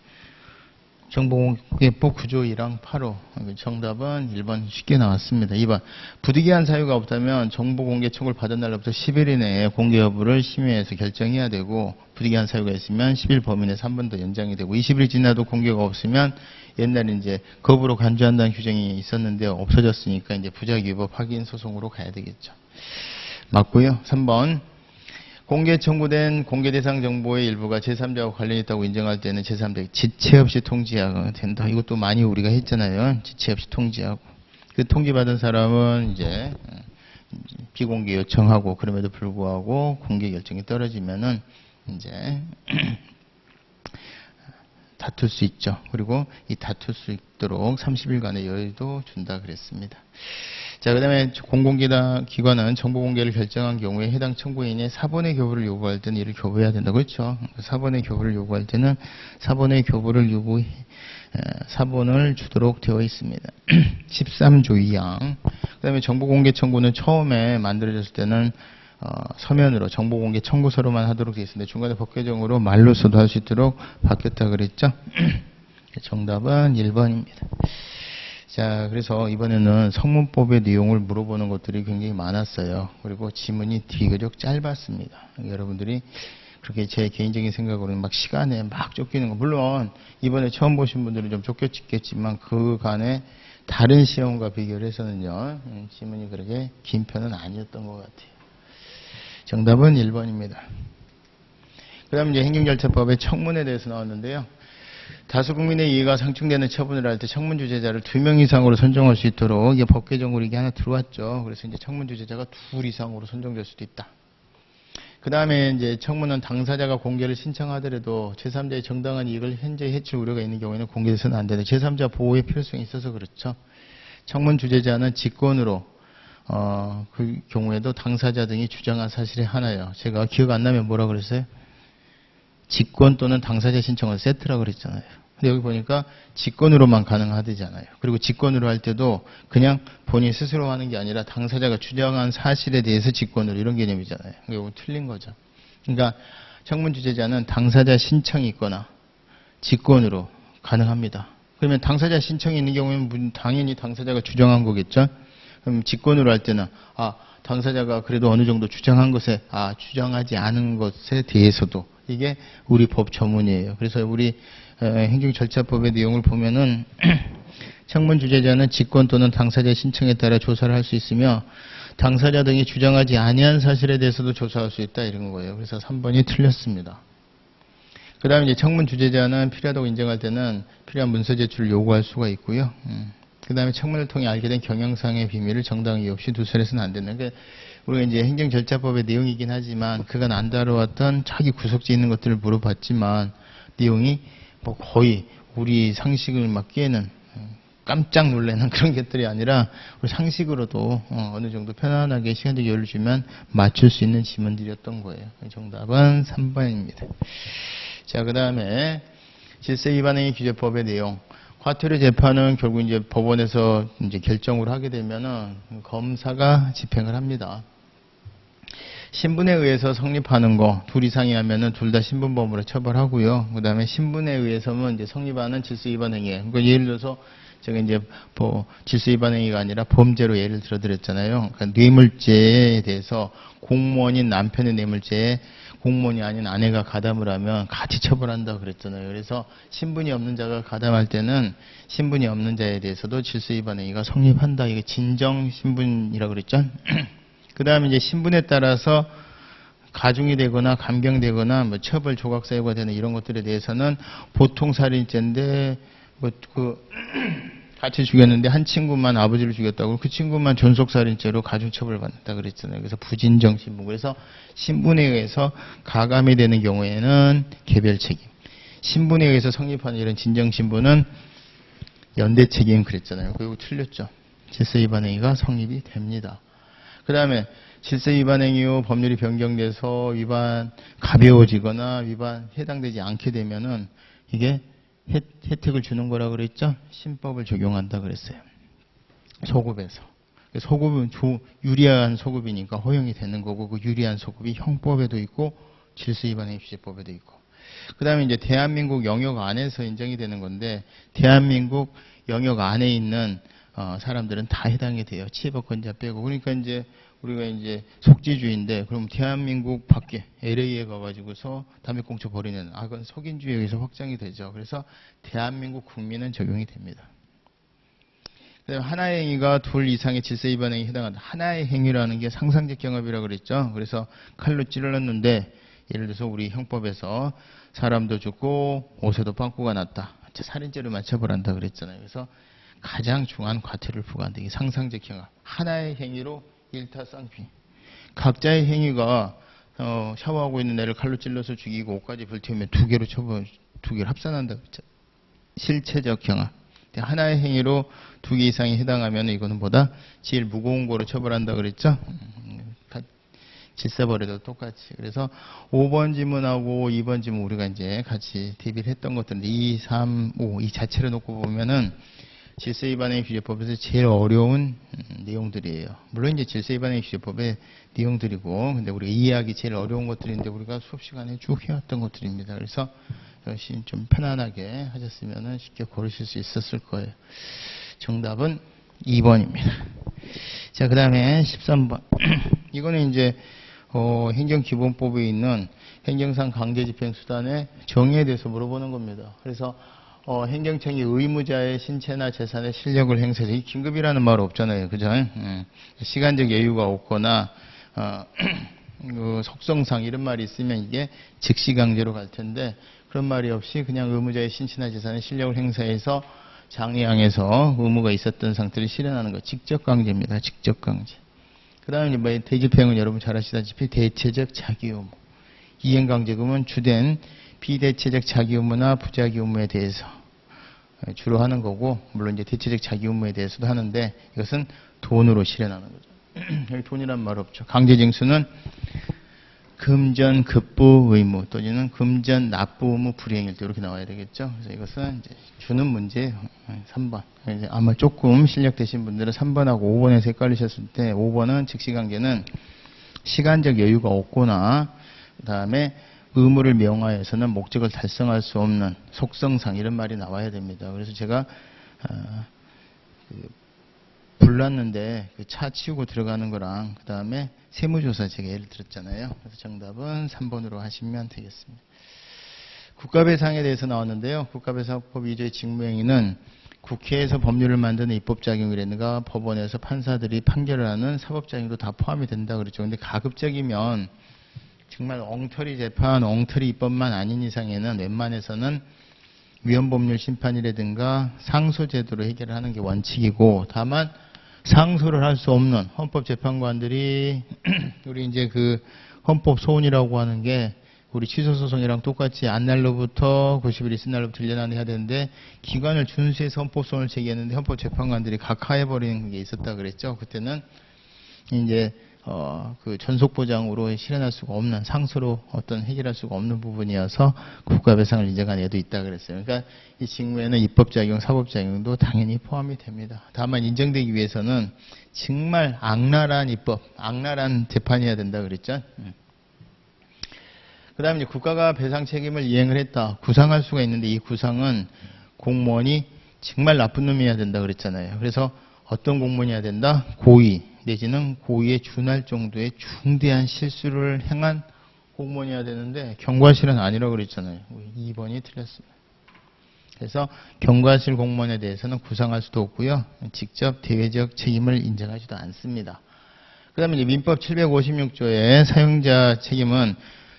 정보공개법 9조 1항 8호. 정답은 1번 쉽게 나왔습니다. 2번. 부득이한 사유가 없다면 정보공개 청구를 받은 날로부터 10일 이내에 공개 여부를 심의해서 결정해야 되고, 부득이한 사유가 있으면 10일 범위 내 3번 더 연장이 되고, 20일이 지나도 공개가 없으면 옛날에 이제 거부로 간주한다는 규정이 있었는데 없어졌으니까 이제 부작위법 확인 소송으로 가야 되겠죠. 맞고요. 3번. 공개 청구된 공개 대상 정보의 일부가 제3자와 관련이 있다고 인정할 때는 제3자 지체 없이 통지하가 된다. 이것도 많이 우리가 했잖아요. 지체 없이 통지하고. 그 통지받은 사람은 이제 비공개 요청하고, 그럼에도 불구하고 공개 결정이 떨어지면은 이제 다툴 수 있죠. 그리고 이 다툴 수 있도록 30일간의 여유도 준다 그랬습니다. 자, 그 다음에 공공기관은 정보공개를 결정한 경우에 해당 청구인의 사본의 교부를 요구할 때는 이를 교부해야 된다. 그렇죠? 사본의 교부를 요구할 때는 사본의 교부를 사본을 주도록 되어 있습니다. 13조 2항. 그 다음에 정보공개 청구는 처음에 만들어졌을 때는 서면으로 정보공개 청구서로만 하도록 되어 있습니다. 중간에 법 개정으로 말로서도 할 수 있도록 바뀌었다 그랬죠? 정답은 1번입니다. 자, 그래서 이번에는 성문법의 내용을 물어보는 것들이 굉장히 많았어요. 그리고 지문이 비교적 짧았습니다. 여러분들이 그렇게 제 개인적인 생각으로는 막 시간에 막 쫓기는 거, 물론 이번에 처음 보신 분들은 좀 쫓겼겠지만 그간에 다른 시험과 비교를 해서는요, 지문이 그렇게 긴 편은 아니었던 것 같아요. 정답은 1번입니다. 그 다음 이제 행정절차법의 청문에 대해서 나왔는데요. 다수 국민의 이해가 상충되는 처분을 할 때 청문 주재자를 2명 이상으로 선정할 수 있도록 이게 법 개정으로 이게 하나 들어왔죠. 그래서 이제 청문 주재자가 2 이상으로 선정될 수도 있다. 그 다음에 이제 청문은 당사자가 공개를 신청하더라도 제3자의 정당한 이익을 현재 해칠 우려가 있는 경우에는 공개돼서는 안 된다. 제3자 보호의 필요성이 있어서 그렇죠. 청문 주재자는 직권으로 그 경우에도 당사자 등이 주장한 사실에 하나요. 제가 기억 안 나면 뭐라 그랬어요? 직권 또는 당사자 신청을 세트라고 그랬잖아요. 근데 여기 보니까 직권으로만 가능하대잖아요. 그리고 직권으로 할 때도 그냥 본인 스스로 하는 게 아니라 당사자가 주장한 사실에 대해서 직권으로, 이런 개념이잖아요. 이거 틀린 거죠. 그러니까 청문 주재자는 당사자 신청이 있거나 직권으로 가능합니다. 그러면 당사자 신청이 있는 경우에는 당연히 당사자가 주장한 거겠죠. 그럼 직권으로 할 때는 당사자가 그래도 어느 정도 주장한 것에 주장하지 않은 것에 대해서도, 이게 우리 법 전문이에요. 그래서 우리 행정절차법의 내용을 보면은 청문 주재자는 직권 또는 당사자 신청에 따라 조사를 할 수 있으며 당사자 등이 주장하지 아니한 사실에 대해서도 조사할 수 있다, 이런 거예요. 그래서 3번이 틀렸습니다. 그 다음에 이제 청문 주재자는 필요하다고 인정할 때는 필요한 문서 제출을 요구할 수가 있고요. 그 다음에 청문을 통해 알게 된 경영상의 비밀을 정당 이유 없이 누설해서는 안 된다. 그러니까 우리가 이제 행정절차법의 내용이긴 하지만 그간 안 다뤄왔던 자기 구석지에 있는 것들을 물어봤지만 내용이 뭐 거의 우리 상식을 막 깨는, 깜짝 놀라는 그런 것들이 아니라 우리 상식으로도 어느 정도 편안하게 시간적 여유를 주면 맞출 수 있는 지문들이었던 거예요. 정답은 3번입니다. 자, 그 다음에 질서위반행위 규제법의 내용. 과태료 재판은 결국 이제 법원에서 이제 결정을 하게 되면은 검사가 집행을 합니다. 신분에 의해서 성립하는 거, 2 이상이 하면은 둘 다 신분범으로 처벌하고요. 그 다음에 신분에 의해서는 이제 성립하는 질서위반행위. 그러니까 예를 들어서 제가 이제 질서위반행위가 아니라 범죄로 예를 들어드렸잖아요. 그러니까 뇌물죄에 대해서 공무원인 남편의 뇌물죄에 공무원이 아닌 아내가 가담을 하면 같이 처벌한다고 그랬잖아요. 그래서 신분이 없는 자가 가담할 때는 신분이 없는 자에 대해서도 질서위반 행위가 성립한다. 이게 진정신분이라고 그랬죠. 그 다음에 이제 신분에 따라서 가중이 되거나 감경되거나 뭐 처벌 조각 사유가 되는 이런 것들에 대해서는 보통 살인죄인데 같이 죽였는데 한 친구만 아버지를 죽였다고 그 친구만 존속살인죄로 가중처벌을 받는다 그랬잖아요. 그래서 부진정 신분. 그래서 신분에 의해서 가감이 되는 경우에는 개별 책임. 신분에 의해서 성립하는 이런 진정 신분은 연대 책임 그랬잖아요. 그리고 틀렸죠. 질서 위반 행위가 성립이 됩니다. 그 다음에 질서 위반 행위 후 법률이 변경돼서 위반 가벼워지거나 위반 해당되지 않게 되면은 이게 혜택을 주는 거라 그랬죠? 신법을 적용한다 그랬어요. 소급에서. 소급은 유리한 소급이니까 허용이 되는 거고 그 유리한 소급이 형법에도 있고 질서위반행위규제법에도 있고. 그 다음에 이제 대한민국 영역 안에서 인정이 되는 건데 대한민국 영역 안에 있는 사람들은 다 해당이 돼요. 치해법권자 빼고. 그러니까 이제 우리가 이제 속지주의인데 그럼 대한민국 밖에 LA에 가가지고서 담배꽁초 버리는 그건 속인주의에 의해서 확장이 되죠. 그래서 대한민국 국민은 적용이 됩니다. 그다음에 하나의 행위가 둘 이상의 질서 위반 행위에 해당한다. 하나의 행위라는 게 상상적 경합이라고 그랬죠. 그래서 칼로 찔렀는데 예를 들어서 우리 형법에서 사람도 죽고 옷에도 빵꾸가 났다. 살인죄로만 처벌한다 그랬잖아요. 그래서 가장 중한 과태료를 부과한다. 이게 상상적 경합. 하나의 행위로 일타쌍피. 각자의 행위가 샤워하고 있는 애를 칼로 찔러서 죽이고 옷까지 불태우면 두 개로 두 개를 합산한다 그랬죠. 실체적 경합. 하나의 행위로 두 개 이상이 해당하면 이거는 보다 제일 무거운 거로 처벌한다 그랬죠. 질서벌에도 똑같이. 그래서 5번 지문하고 2번 지문 우리가 이제 같이 대비를 했던 것들인데 2, 3, 5 이 자체를 놓고 보면은 질서위반행위규제법에서 제일 어려운 내용들이에요. 물론 이제 질서위반행위규제법의 내용들이고, 근데 우리가 이해하기 제일 어려운 것들인데 우리가 수업 시간에 쭉 해왔던 것들입니다. 그래서 역시 좀 편안하게 하셨으면 쉽게 고르실 수 있었을 거예요. 정답은 2번입니다. 자, 그 다음에 13번. 이거는 이제 행정기본법에 있는 행정상 강제집행수단의 정의에 대해서 물어보는 겁니다. 그래서 행정청이 의무자의 신체나 재산의 실력을 행사해서 이 긴급이라는 말 없잖아요. 그죠? 시간적 여유가 없거나 그 속성상 이런 말이 있으면 이게 즉시 강제로 갈 텐데 그런 말이 없이 그냥 의무자의 신체나 재산의 실력을 행사해서 장애항에서 의무가 있었던 상태를 실현하는 거. 직접 강제입니다. 직접 강제. 그 다음에 뭐 대집행은 여러분 잘 아시다시피 대체적 자기 의무. 이행강제금은 주된 비대체적 자기 의무나 부자기 의무에 대해서 주로 하는 거고, 물론 이제 대체적 자기 의무에 대해서도 하는데 이것은 돈으로 실현하는 거죠. 여기 돈이란 말 없죠. 강제징수는 금전 급부 의무 또는 금전 납부 의무 불이행일 때 이렇게 나와야 되겠죠. 그래서 이것은 이제 주는 문제예요. 3번. 이제 아마 조금 실력 되신 분들은 3번하고 5번에서 헷갈리셨을 때 5번은 즉시강제는 시간적 여유가 없거나 그 다음에 의무를 명하여서는 목적을 달성할 수 없는 속성상 이런 말이 나와야 됩니다. 그래서 제가 불났는데 그 차 치우고 들어가는 거랑 그 다음에 세무조사 제가 예를 들었잖아요. 그래서 정답은 3번으로 하시면 되겠습니다. 국가배상에 대해서 나왔는데요. 국가배상법 2조의 직무행위는 국회에서 법률을 만드는 입법작용이라든가 법원에서 판사들이 판결을 하는 사법작용도 다 포함이 된다 그랬죠. 근데 가급적이면 정말 엉터리 재판, 엉터리 입법만 아닌 이상에는 웬만해서는 위헌법률 심판이라든가 상소제도로 해결을 하는 게 원칙이고, 다만 상소를 할 수 없는 헌법재판관들이 우리 이제 그 헌법소원이라고 하는 게 우리 취소소송이랑 똑같이 안날로부터 90일 있은 날로부터 1년 안에 해야 되는데 기간을 준수해서 헌법소원을 제기했는데 헌법재판관들이 각하해버리는 게 있었다 그랬죠. 그때는 이제 그 전속보장으로 실현할 수가 없는 상소로 어떤 해결할 수가 없는 부분이어서 국가배상을 인정한 예도 있다 그랬어요. 그러니까 이 직무에는 입법작용, 사법작용도 당연히 포함이 됩니다. 다만 인정되기 위해서는 정말 악랄한 입법, 악랄한 재판이어야 된다 그랬죠. 그 다음에 이제 국가가 배상 책임을 이행을 했다. 구상할 수가 있는데 이 구상은 공무원이 정말 나쁜 놈이어야 된다 그랬잖아요. 그래서 어떤 공무원이어야 된다? 고의 내지는 고의에 준할 정도의 중대한 실수를 행한 공무원이어야 되는데 경과실은 아니라고 그랬잖아요. 2번이 틀렸습니다. 그래서 경과실 공무원에 대해서는 구상할 수도 없고요. 직접 대외적 책임을 인정하지도 않습니다. 그 다음에 민법 756조의 사용자 책임은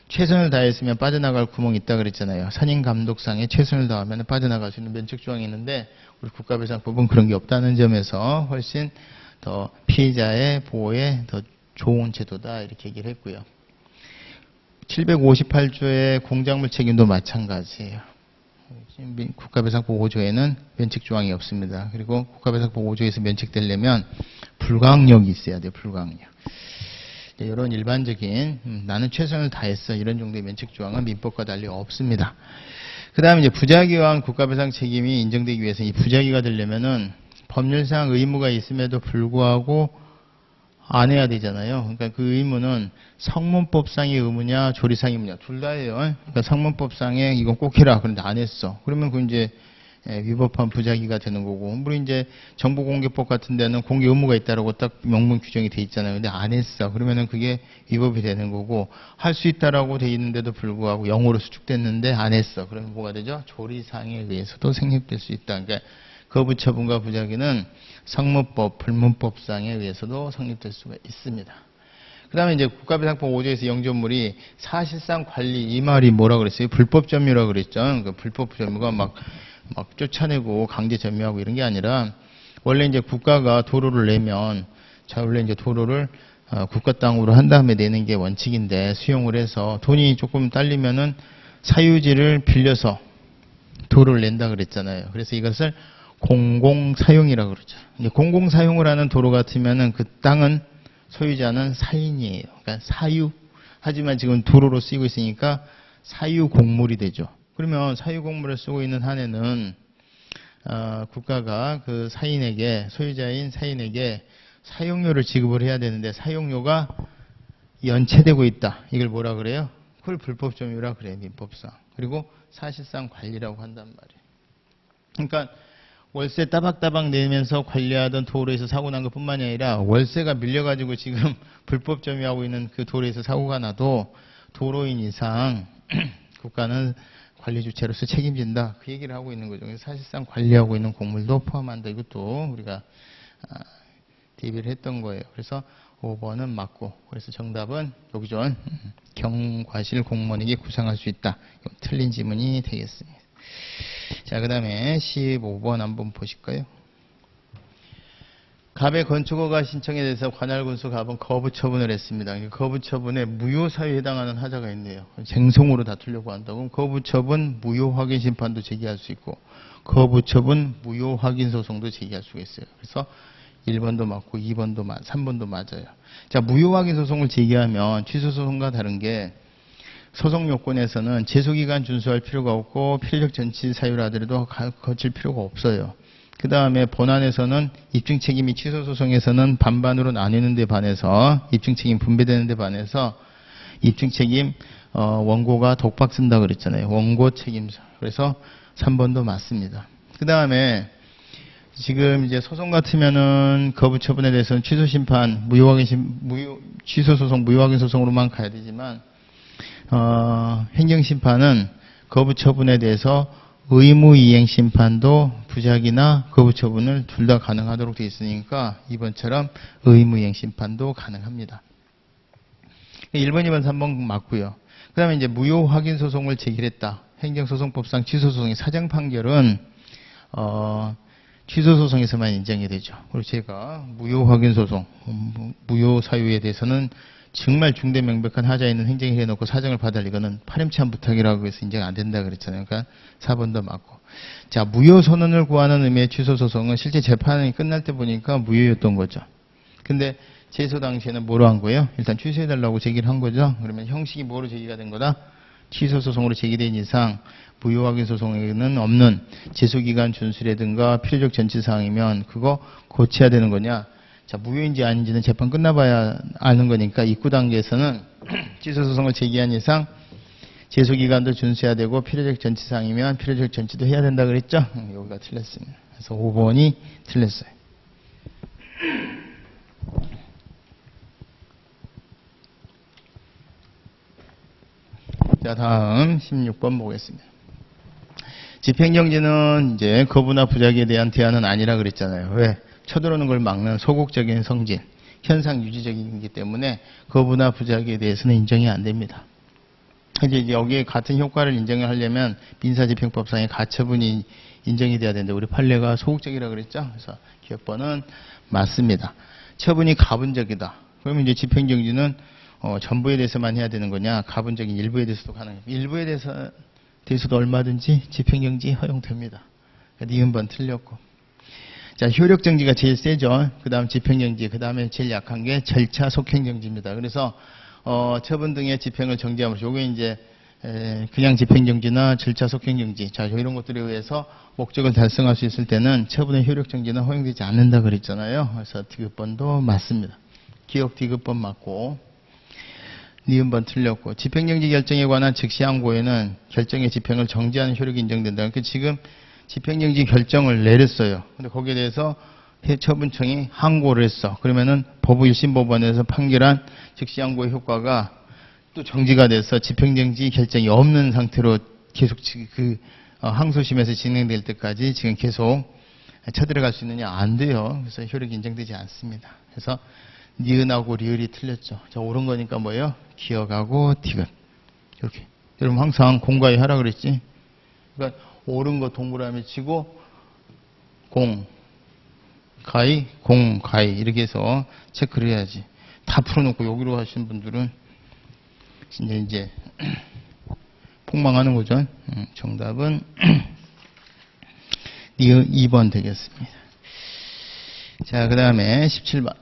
최선을 다했으면 빠져나갈 구멍이 있다 그랬잖아요. 선임 감독상에 최선을 다하면 빠져나갈 수 있는 면책 조항이 있는데 우리 국가배상법은 그런 게 없다는 점에서 훨씬 더 피해자의 보호에 더 좋은 제도다 이렇게 얘기를 했고요. 758조의 공작물 책임도 마찬가지예요. 국가배상법 5조에는 면책 조항이 없습니다. 그리고 국가배상법 5조에서 면책되려면 불가항력이 있어야 돼요. 불가항력. 이런 일반적인 나는 최선을 다했어 이런 정도의 면책 조항은 민법과 달리 없습니다. 그 다음에 이제 부작위와 국가배상 책임이 인정되기 위해서 이 부작위가 되려면은 법률상 의무가 있음에도 불구하고 안 해야 되잖아요. 그러니까 그 의무는 성문법상의 의무냐 조리상의 의무냐 둘 다예요. 그러니까 성문법상에 이건 꼭 해라 그런데 안 했어. 그러면 그 이제 위법한 부작위가 되는 거고, 물론 이제 정보공개법 같은 데는 공개 의무가 있다라고 딱 명문 규정이 돼 있잖아요. 근데 안 했어. 그러면은 그게 위법이 되는 거고, 할 수 있다라고 돼 있는데도 불구하고 영어로 수축됐는데 안 했어. 그러면 뭐가 되죠? 조리상에 의해서도 성립될 수 있다. 그러니까 거부처분과 부작위는 성문법, 불문법상에 의해서도 성립될 수가 있습니다. 그 다음에 이제 국가배상법 5조에서 영전물이 사실상 관리, 이 말이 뭐라 그랬어요? 불법 점유라고 그랬죠. 그러니까 불법 점유가 막 쫓아내고 강제 점유하고 이런 게 아니라, 원래 이제 국가가 도로를 내면, 원래 이제 도로를 국가 땅으로 한 다음에 내는 게 원칙인데, 수용을 해서 돈이 조금 딸리면은 사유지를 빌려서 도로를 낸다 그랬잖아요. 그래서 이것을 공공사용이라고 그러죠. 이제 공공사용을 하는 도로 같으면은 그 땅은 소유자는 사인이에요. 그러니까 사유. 하지만 지금 도로로 쓰이고 있으니까 사유공물이 되죠. 그러면 사유공물을 쓰고 있는 한에는 국가가 그 사인에게, 소유자인 사인에게 사용료를 지급을 해야 되는데 사용료가 연체되고 있다. 이걸 뭐라 그래요? 그걸 불법점유라 그래요. 민법상. 그리고 사실상 관리라고 한단 말이에요. 그러니까 월세 따박따박 내면서 관리하던 도로에서 사고 난 것뿐만이 아니라 월세가 밀려가지고 지금 불법 점유하고 있는 그 도로에서 사고가 나도 도로인 이상 국가는 관리 주체로서 책임진다. 그 얘기를 하고 있는 거죠. 그래서 사실상 관리하고 있는 공물도 포함한다. 이것도 우리가 대비를 했던 거예요. 그래서 5번은 맞고, 그래서 정답은 여기죠. 경과실 공무원에게 구상할 수 있다. 틀린 지문이 되겠습니다. 자, 그 다음에 15번 한번 보실까요? 갑의 건축허가 신청에 대해서 관할군수 갑은 거부 처분을 했습니다. 거부 처분에 무효 사유에 해당하는 하자가 있네요. 쟁송으로 다투려고 한다고. 그럼 거부 처분 무효 확인 심판도 제기할 수 있고, 거부 처분 무효 확인 소송도 제기할 수가 있어요. 그래서 1번도 맞고 2번도 3번도 맞아요. 자, 무효 확인 소송을 제기하면 취소 소송과 다른 게, 소송 요건에서는 제소기간 준수할 필요가 없고 필요적 전치 사유를 하더라도 거칠 필요가 없어요. 그 다음에 본안에서는 입증책임이 취소소송에서는 반반으로 나뉘는 데 반해서, 입증책임 분배되는 데 반해서 입증책임 원고가 독박 쓴다 그랬잖아요. 원고 책임서. 그래서 3번도 맞습니다. 그 다음에 지금 이제 소송 같으면은 거부 처분에 대해서는 취소심판, 취소소송, 무효확인 소송으로만 가야 되지만, 행정심판은 거부 처분에 대해서 의무이행 심판도 부작이나 거부 처분을 둘 다 가능하도록 되어 있으니까 이번처럼 의무이행 심판도 가능합니다. 1번, 2번, 3번 맞고요. 그 다음에 이제 무효 확인 소송을 제기했다. 행정소송법상 취소소송의 사정 판결은 취소소송에서만 인정이 되죠. 그리고 제가 무효 확인 소송, 무효 사유에 대해서는 정말 중대 명백한 하자 있는 행정에 해놓고 사정을 받을 이거는 파렴치한 부탁이라고 해서 인정 안 된다 그랬잖아요. 그러니까 4번도 맞고. 자, 무효 선언을 구하는 의미의 취소 소송은 실제 재판이 끝날 때 보니까 무효였던 거죠. 근데 제소 당시에는 뭐로 한 거예요? 일단 취소해달라고 제기를 한 거죠. 그러면 형식이 뭐로 제기가 된 거다? 취소 소송으로 제기된 이상 무효 확인 소송에는 없는 제소기간 준수라든가 필요적 전치사항이면 그거 고쳐야 되는 거냐? 자, 무효인지 아닌지는 재판 끝나봐야 아는 거니까 입구 단계에서는 취소소송을 제기한 이상 제소기간도 준수해야 되고 필요적 전치사항이면 필요적 전치도 해야 된다 그랬죠? 여기가 틀렸습니다. 그래서 5번이 틀렸어요. 자, 다음 16번 보겠습니다. 집행정지는 이제 거부나 부작위에 대한 대안은 아니라 그랬잖아요. 왜? 쳐들어오는 걸 막는 소극적인 성질, 현상 유지적이기 때문에 거부나 부작위에 대해서는 인정이 안 됩니다. 이제 여기에 같은 효과를 인정을 하려면 민사집행법상의 가처분이 인정이 돼야 되는데 우리 판례가 소극적이라 그랬죠. 그래서 기억번은 맞습니다. 처분이 가분적이다. 그러면 이제 집행정지는 전부에 대해서만 해야 되는 거냐? 가분적인 일부에 대해서도 가능해요. 일부에 대해서도 얼마든지 집행정지 허용됩니다. 니은번 틀렸고. 자, 효력정지가 제일 세죠. 그 다음 집행정지, 그 다음에 제일 약한 게 절차 속행정지입니다. 그래서 처분 등의 집행을 정지함으로써 요게 이제 그냥 집행정지나 절차 속행정지, 자 이런 것들에 의해서 목적을 달성할 수 있을 때는 처분의 효력정지는 허용되지 않는다 그랬잖아요. 그래서 디귿번도 맞습니다. 기억 디귿번 맞고 니은번 틀렸고, 집행정지 결정에 관한 즉시 항고에는 결정의 집행을 정지하는 효력이 인정된다. 그러니까 지금 집행정지 결정을 내렸어요. 근데 거기에 대해서 처분청이 항고를 했어. 그러면은 법무 1심 법원에서 판결한 즉시 항고의 효과가 또 정지가 돼서 집행정지 결정이 없는 상태로 계속 항소심에서 진행될 때까지 지금 계속 쳐들어갈 수 있느냐? 안 돼요. 그래서 효력이 인정되지 않습니다. 그래서 니은하고 리을이 틀렸죠. 자, 옳은 거니까 뭐예요? 기억하고 디귿. 이렇게. 여러분 항상 공가위 하라 그랬지? 그러니까 옳은 거 동그라미 치고 가위, 가위 이렇게 해서 체크를 해야지. 다 풀어놓고 여기로 하신 분들은 이제 폭망하는 거죠. 정답은 2번 되겠습니다. 자, 그 다음에 17번.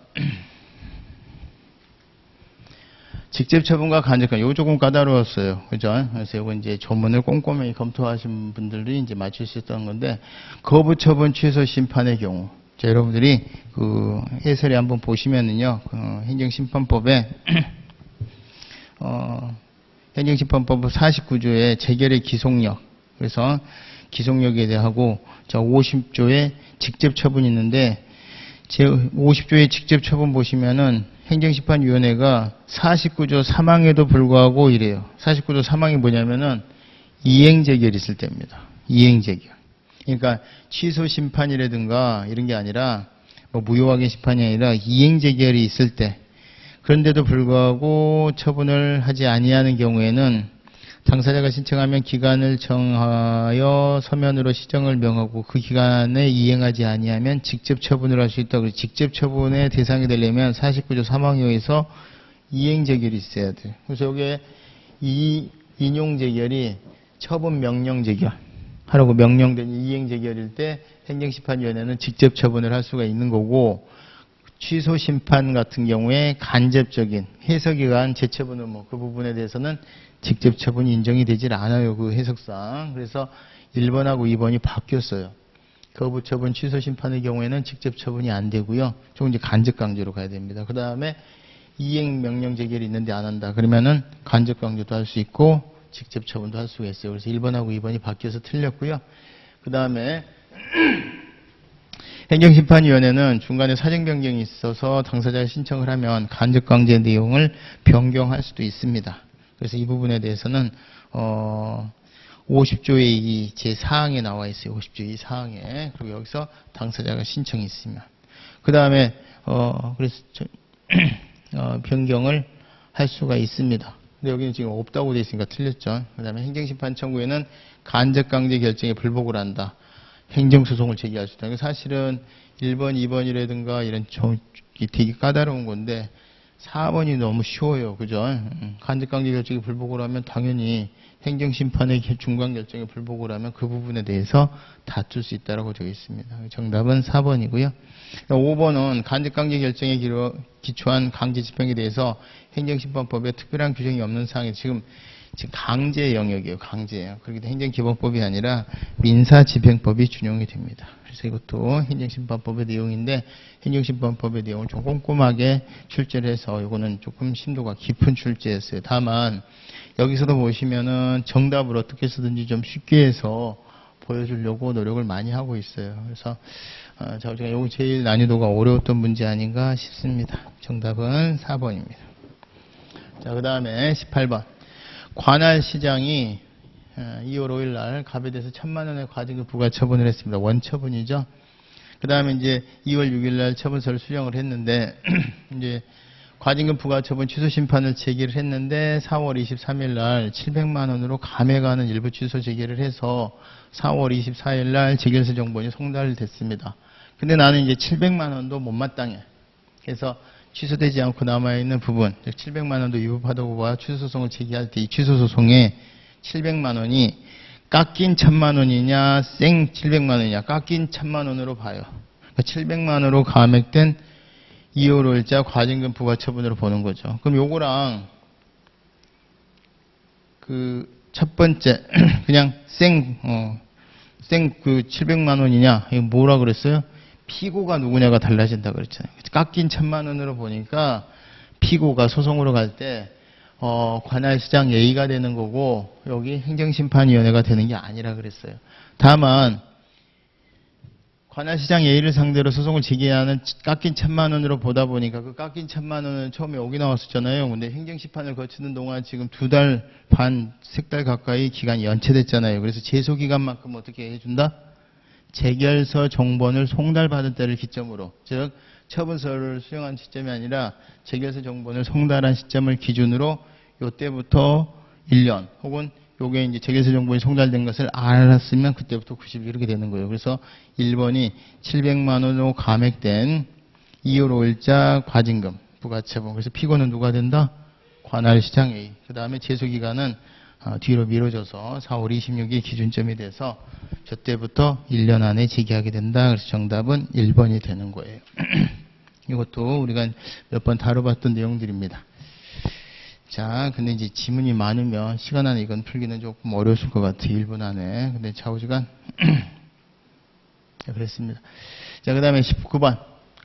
직접 처분과 간접관, 요거 조금 까다로웠어요. 그죠? 그래서 요거 이제 조문을 꼼꼼히 검토하신 분들이 이제 맞출 수 있었던 건데, 거부 처분 취소 심판의 경우. 자, 여러분들이 그 해설에 한번 보시면은요, 행정심판법에, 행정심판법 49조의 재결의 기속력. 그래서 기속력에 대하고, 자, 50조의 직접 처분이 있는데, 제 50조의 직접 처분 보시면은 행정심판위원회가 49조 3항에도 불구하고 이래요. 49조 3항이 뭐냐면은 이행재결이 있을 때입니다. 이행재결. 그러니까 취소심판이라든가 이런 게 아니라 뭐 무효확인 심판이 아니라 이행재결이 있을 때, 그런데도 불구하고 처분을 하지 아니하는 경우에는 당사자가 신청하면 기간을 정하여 서면으로 시정을 명하고 그 기간에 이행하지 아니하면 직접 처분을 할 수 있다고. 직접 처분의 대상이 되려면 49조 3항에 의해서 이행재결이 있어야 돼요. 그래서 여기에 이 인용재결이 처분 명령재결 하라고 명령된 이행재결일 때 행정심판위원회는 직접 처분을 할 수가 있는 거고, 취소심판 같은 경우에 간접적인 해석기간 재처분을 그 부분에 대해서는 직접 처분이 인정이 되질 않아요. 그 해석상. 그래서 1번하고 2번이 바뀌었어요. 거부 처분 취소 심판의 경우에는 직접 처분이 안 되고요. 조금 이제 간접 강제로 가야 됩니다. 그 다음에 이행 명령 재결이 있는데 안 한다. 그러면은 간접 강제도 할 수 있고 직접 처분도 할 수가 있어요. 그래서 1번하고 2번이 바뀌어서 틀렸고요. 그 다음에 행정심판위원회는 중간에 사정 변경이 있어서 당사자가 신청을 하면 간접 강제 내용을 변경할 수도 있습니다. 그래서 이 부분에 대해서는 50조의 이 제4항에 나와 있어요. 50조 2사항에. 그리고 여기서 당사자가 신청이 있으면. 그 다음에 그래서 변경을 할 수가 있습니다. 근데 여기는 지금 없다고 되어 있으니까 틀렸죠. 그 다음에 행정심판 청구에는 간접강제 결정에 불복을 한다. 행정소송을 제기할 수 있다. 사실은 1번, 2번이라든가 이런 되게 까다로운 건데 4번이 너무 쉬워요. 그죠? 간접강제 결정에 불복을 하면 당연히 행정심판의 중간 결정에 불복을 하면 그 부분에 대해서 다툴 수 있다고 되어 있습니다. 정답은 4번이고요. 5번은 간접강제 결정에 기초한 강제 집행에 대해서 행정심판법에 특별한 규정이 없는 사항이 지금 강제 영역이에요. 강제예요. 그렇기 때문에 행정기본법이 아니라 민사집행법이 준용이 됩니다. 그래서 이것도 행정심판법의 내용인데 행정심판법의 내용을 좀 꼼꼼하게 출제를 해서 이거는 조금 심도가 깊은 출제였어요. 다만 여기서도 보시면은 정답을 어떻게 쓰든지 좀 쉽게 해서 보여주려고 노력을 많이 하고 있어요. 그래서 제가 이거 제일 난이도가 어려웠던 문제 아닌가 싶습니다. 정답은 4번입니다. 자, 그 다음에 18번. 관할 시장이 2월 5일 날 갑에 대해서 1,000만 원의 과징금 부과 처분을 했습니다. 원처분이죠. 그 다음에 이제 2월 6일 날 처분서를 수령을 했는데 이제 과징금 부과처분 취소 심판을 제기를 했는데 4월 23일 날 700만 원으로 감액하는 일부 취소 제기를 해서 4월 24일 날 재결세 정보원이 송달됐습니다. 근데 나는 이제 700만 원도 못마땅해. 그래서 취소되지 않고 남아있는 부분, 700만 원도 위법하다고와 취소소송을 제기할 때 이 취소소송에 700만 원이 깎인 1000만 원이냐, 생 700만 원이냐, 깎인 1000만 원으로 봐요. 그러니까 700만 원으로 감액된 2월월자 과징금 부과 처분으로 보는 거죠. 그럼 요거랑 그 첫 번째 그냥 생 그 700만 원이냐, 이거 뭐라 그랬어요? 피고가 누구냐가 달라진다 그랬잖아요. 깎인 1000만 원으로 보니까 피고가 소송으로 갈 때 관할시장 A가 되는 거고 여기 행정심판위원회가 되는 게 아니라 그랬어요. 다만 관할시장 A를 상대로 소송을 제기하는 깎인 1000만 원으로 보다 보니까 그 깎인 1000만 원은 처음에 여기 나왔었잖아요. 근데 행정심판을 거치는 동안 지금 2달 반, 3달 가까이 기간이 연체됐잖아요. 그래서 제소기간만큼 어떻게 해준다? 재결서 정본을 송달받은 때를 기점으로, 즉 처분서를 수령한 시점이 아니라 재결서 정본을 송달한 시점을 기준으로 요때부터 1년 혹은 요게 이제 재결서 정본이 송달된 것을 알았으면 그때부터 90일 이렇게 되는 거예요. 그래서 1번이 700만 원으로 감액된 2월 5일자 과징금 부과처분. 그래서 피고는 누가 된다? 관할시장 A. 그 다음에 제소기간은 뒤로 미뤄져서 4월 26일 기준점이 돼서 저때부터 1년 안에 제기하게 된다. 그래서 정답은 1번이 되는 거예요. 이것도 우리가 몇 번 다뤄봤던 내용들입니다. 자, 근데 이제 지문이 많으면 시간 안에 이건 풀기는 조금 어려웠을 것 같아요. 1분 안에. 근데 좌우지간 그랬습니다. 자, 그 다음에 19번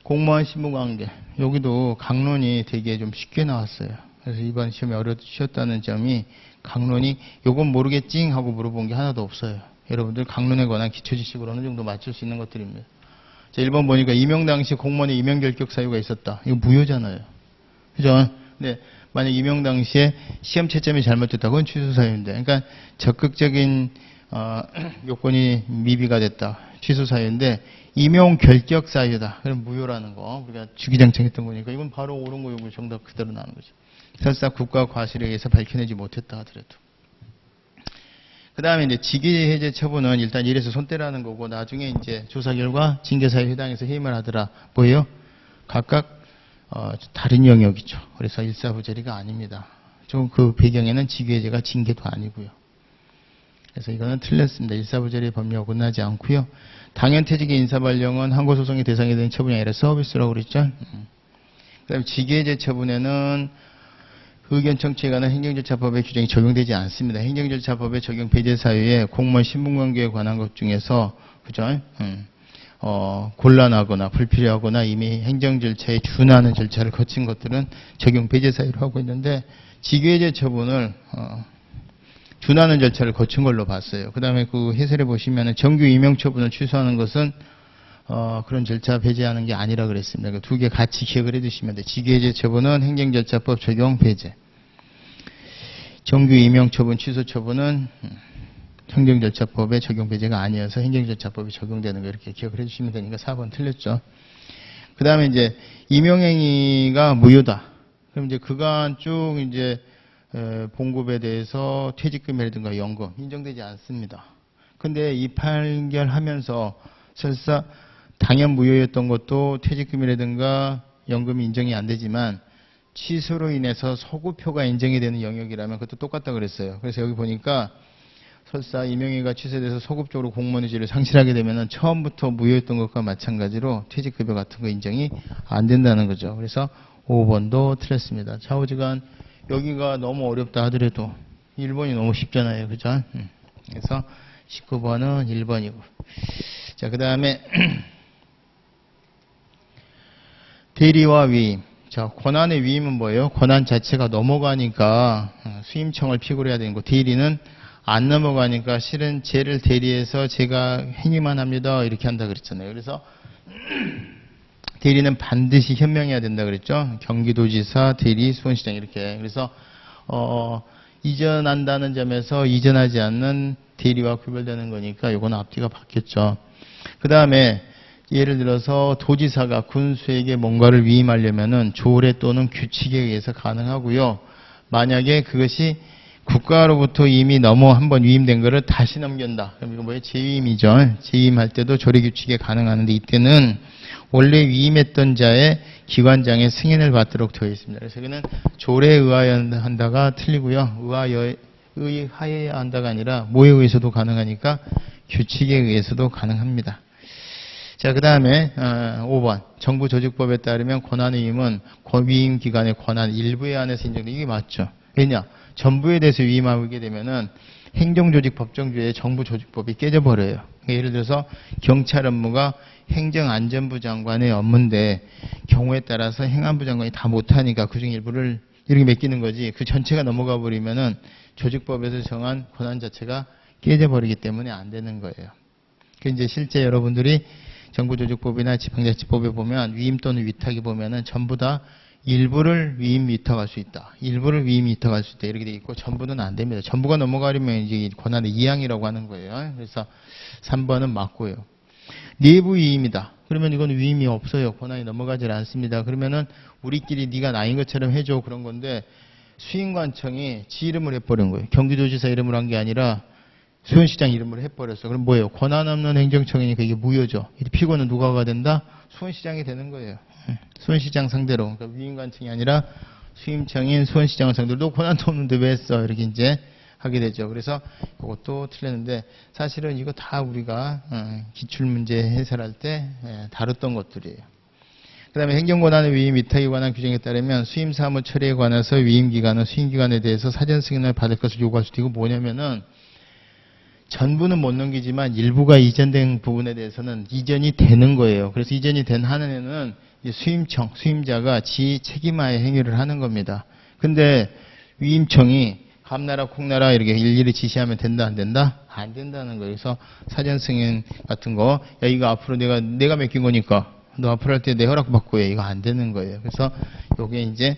공무원 신분관계. 여기도 강론이 되게 좀 쉽게 나왔어요. 그래서 이번 시험에 어려우셨다는 점이 강론이 요건 모르겠지 하고 물어본 게 하나도 없어요. 여러분들 강론에 관한 기초지식을 어느 정도 맞출 수 있는 것들입니다. 자, 1번 보니까 임용 당시 공무원의 임용 결격 사유가 있었다. 이거 무효잖아요. 그죠? 근데 만약 임용 당시에 시험 채점이 잘못됐다. 그건 취소 사유인데. 그러니까 적극적인 요건이 미비가 됐다. 취소 사유인데 임용 결격 사유다. 그럼 무효라는 거. 우리가 주기장창했던 거니까 이건 바로 옳은 거 요거 정답 그대로 나오는 거죠. 설사 국가 과실에 의해서 밝혀내지 못했다 하더라도. 그 다음에 이제 직위해제 처분은 일단 이래서 손떼라는 거고 나중에 이제 조사 결과 징계사유에 해당해서 해임을 하더라. 뭐예요? 각각 다른 영역이죠. 그래서 일사부재리가 아닙니다. 좀 그 배경에는 직위해제가 징계도 아니고요. 그래서 이거는 틀렸습니다. 일사부재리 법률과 어긋나지 않고요. 당연퇴직의 인사발령은 항고소송의 대상이 되는 처분이 아니라 서비스라고 그랬죠. 그 다음에 직위해제 처분에는 의견 청취에 관한 행정절차법의 규정이 적용되지 않습니다. 행정절차법의 적용 배제 사유에 공무원 신분관계에 관한 것 중에서 그죠? 곤란하거나 불필요하거나 이미 행정절차에 준하는 절차를 거친 것들은 적용 배제 사유로 하고 있는데 직위해제 처분을 준하는 절차를 거친 걸로 봤어요. 그 다음에 그 해설에 보시면은 정규 임용 처분을 취소하는 것은 그런 절차 배제하는 게 아니라 그랬습니다. 그 두 개 같이 기억을 해두시면 돼요. 직위해제 처분은 행정절차법 적용 배제. 정규 임용 처분 취소 처분은 행정절차법의 적용 배제가 아니어서 행정절차법이 적용되는 거 이렇게 기억을 해주시면 되니까 4번 틀렸죠. 그 다음에 이제 임용행위가 무효다. 그럼 이제 그간 쭉 이제 봉급에 대해서 퇴직금이라든가 연금 인정되지 않습니다. 근데 이 판결하면서 설사 당연 무효였던 것도 퇴직금이라든가 연금이 인정이 안 되지만 취소로 인해서 소급표가 인정이 되는 영역이라면 그것도 똑같다 그랬어요. 그래서 여기 보니까 설사 임용행위가 취소돼서 소급적으로 공무원 의지를 상실하게 되면 처음부터 무효였던 것과 마찬가지로 퇴직급여 같은 거 인정이 안 된다는 거죠. 그래서 5번도 틀렸습니다. 좌우지간 여기가 너무 어렵다 하더라도 1번이 너무 쉽잖아요. 그죠? 그래서 19번은 1번이고. 자, 그 다음에 대리와 위임. 자, 권한의 위임은 뭐예요? 권한 자체가 넘어가니까 수임청을 피고로 해야 되는 거. 대리는 안 넘어가니까 실은 쟤를 대리해서 제가 행위만 합니다. 이렇게 한다 그랬잖아요. 그래서 대리는 반드시 현명해야 된다 그랬죠. 경기도지사, 대리, 수원시장 이렇게. 그래서 이전한다는 점에서 이전하지 않는 대리와 구별되는 거니까 이건 앞뒤가 바뀌었죠. 그 다음에 예를 들어서 도지사가 군수에게 뭔가를 위임하려면은 조례 또는 규칙에 의해서 가능하고요. 만약에 그것이 국가로부터 이미 한번 위임된 거를 다시 넘긴다. 그럼 이거 뭐예요? 재위임이죠. 재위임할 때도 조례 규칙에 가능하는데 이때는 원래 위임했던 자의 기관장의 승인을 받도록 되어 있습니다. 그래서 이거는 조례에 의하여 한다가 틀리고요. 의하여야 한다가 아니라 뭐에 의해서도 가능하니까 규칙에 의해서도 가능합니다. 자, 그 다음에 5번 정부 조직법에 따르면 권한위임은 위임 기관의 권한 일부에 한해서 인정돼. 이게 맞죠. 왜냐? 전부에 대해서 위임하게 되면은 행정조직 법정주의의 정부 조직법이 깨져버려요. 그러니까 예를 들어서 경찰 업무가 행정안전부 장관의 업무인데 경우에 따라서 행안부 장관이 다 못하니까 그중 일부를 이렇게 맡기는 거지. 그 전체가 넘어가 버리면은 조직법에서 정한 권한 자체가 깨져버리기 때문에 안 되는 거예요. 그 이제 실제 여러분들이 정부조직법이나 지방자치법에 보면 위임 또는 위탁이 보면은 전부 다 일부를 위임 위탁할 수 있다. 일부를 위임 위탁할 수 있다. 이렇게 돼 있고 전부는 안 됩니다. 전부가 넘어가려면 이제 권한의 이양이라고 하는 거예요. 그래서 3번은 맞고요. 내부 위임이다. 그러면 이건 위임이 없어요. 권한이 넘어가질 않습니다. 그러면은 우리끼리 네가 나인 것처럼 해줘 그런 건데 수인관청이 지 이름을 해버린 거예요. 경기도지사 이름으로 한 게 아니라 수원시장 이름으로 해버렸어. 그럼 뭐예요? 권한 없는 행정청이니까 이게 무효죠. 피고는 누가가 된다? 수원시장이 되는 거예요. 수원시장 상대로. 그러니까 위임관청이 아니라 수임청인 수원시장을 상대로 너 권한도 없는데 왜 했어? 이렇게 이제 하게 되죠. 그래서 그것도 틀렸는데 사실은 이거 다 우리가 기출문제 해설할 때 다뤘던 것들이에요. 그 다음에 행정권한의 위임 위탁에 관한 규정에 따르면 수임사무 처리에 관해서 위임기관은 수임기관에 대해서 사전 승인을 받을 것을 요구할 수도 있고 뭐냐면은 전부는 못 넘기지만 일부가 이전된 부분에 대해서는 이전이 되는 거예요. 그래서 이전이 된 한해는 수임청, 수임자가 지 책임하에 행위를 하는 겁니다. 근데 위임청이 감나라 콩나라 이렇게 일일이 지시하면 된다 안 된다? 안 된다는 거예요. 그래서 사전 승인 같은 거 야 이거 앞으로 내가 맡긴 거니까 너 앞으로 할 때 내 허락 받고 해. 이거 안 되는 거예요. 그래서 요게 이제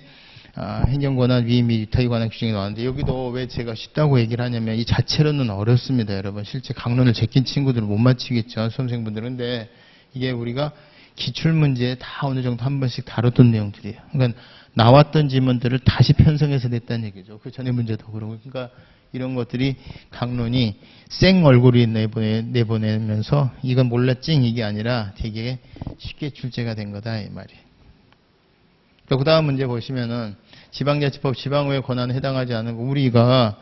행정권한 위임 및 위탁에 관한 규정이 나왔는데 여기도 왜 제가 쉽다고 얘기를 하냐면 이 자체로는 어렵습니다. 여러분 실제 강론을 제낀 친구들은 못 맞히겠죠. 수험생분들은. 근데 이게 우리가 기출문제에 다 어느 정도 한 번씩 다뤘던 내용들이에요. 그러니까 나왔던 지문들을 다시 편성해서 냈다는 얘기죠. 그 전에 문제도 그러고. 그러니까 이런 것들이 강론이 생 얼굴이 내보내면서 이건 몰랐찡 이게 아니라 되게 쉽게 출제가 된 거다 이 말이에요. 그 다음 문제 보시면은 지방자치법 지방의회 권한에 해당하지 않은 거 우리가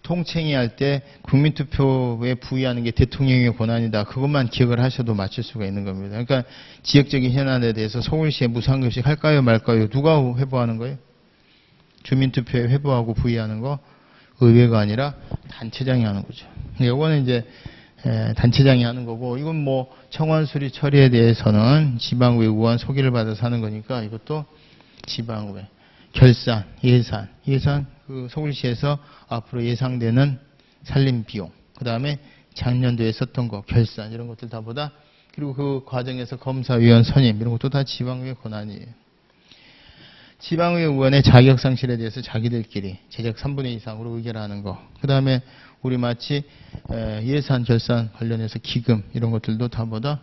통칭이 할 때 국민투표에 부의하는 게 대통령의 권한이다. 그것만 기억을 하셔도 맞출 수가 있는 겁니다. 그러니까 지역적인 현안에 대해서 서울시에 무상급식 할까요 말까요? 누가 회부하는 거예요? 주민투표에 회부하고 부의하는 거 의회가 아니라 단체장이 하는 거죠. 이거는 이제 단체장이 하는 거고 이건 뭐 청원 수리 처리에 대해서는 지방의회 의원 소개를 받아서 하는 거니까 이것도 지방의회. 결산, 예산 그 서울시에서 앞으로 예상되는 살림 비용, 그 다음에 작년도에 썼던 거, 결산 이런 것들 다 보다 그리고 그 과정에서 검사위원 선임 이런 것도 다 지방의회 권한이에요. 지방의회 의원의 자격 상실에 대해서 자기들끼리 제적 3분의 2 이상으로 의결하는 거. 그 다음에 우리 마치 예산, 결산 관련해서 기금 이런 것들도 다 보다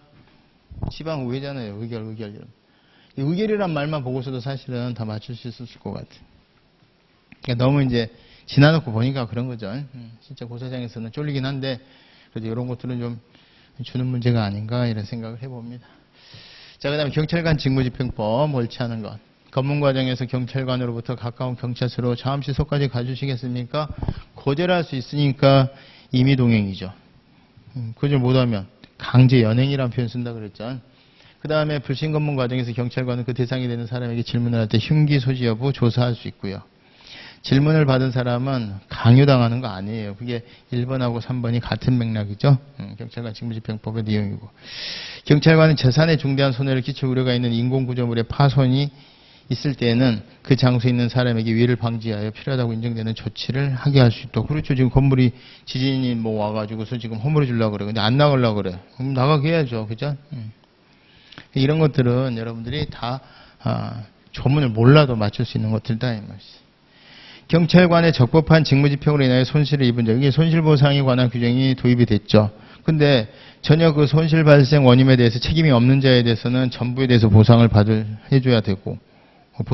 지방의회잖아요. 의결. 의결이란 말만 보고서도 사실은 다 맞출 수 있었을 것 같아요. 그러니까 너무 이제 지나놓고 보니까 그런 거죠. 진짜 고사장에서는 쫄리긴 한데 그래도 이런 것들은 좀 주는 문제가 아닌가 이런 생각을 해봅니다. 자, 그 다음에 경찰관 직무집행법 옳지않은 것. 검문과정에서 경찰관으로부터 가까운 경찰서로 자암시소까지 가주시겠습니까? 거절할 수 있으니까 임의동행이죠. 거절 못하면 강제 연행이라는 표현 쓴다 그랬죠. 그 다음에 불신검문 과정에서 경찰관은 그 대상이 되는 사람에게 질문을 할 때 흉기 소지 여부 조사할 수 있고요. 질문을 받은 사람은 강요당하는 거 아니에요. 그게 1번하고 3번이 같은 맥락이죠. 경찰관 직무집행법의 내용이고. 경찰관은 재산에 중대한 손해를 끼칠 우려가 있는 인공구조물의 파손이 있을 때에는 그 장소에 있는 사람에게 위해를 방지하여 필요하다고 인정되는 조치를 하게 할 수 있도록. 그렇죠. 지금 건물이 지진이 뭐 와가지고서 지금 허물어 주려고 그래. 근데 안 나가려고 그래. 그럼 나가게 해야죠. 그죠? 이런 것들은 여러분들이 다 조문을 몰라도 맞출 수 있는 것들다 이 말이지. 경찰관의 적법한 직무집행으로 인하여 손실을 입은 적, 이게 손실보상에 관한 규정이 도입이 됐죠. 근데 전혀 그 손실 발생 원인에 대해서 책임이 없는 자에 대해서는 전부에 대해서 보상을 해줘야 되고,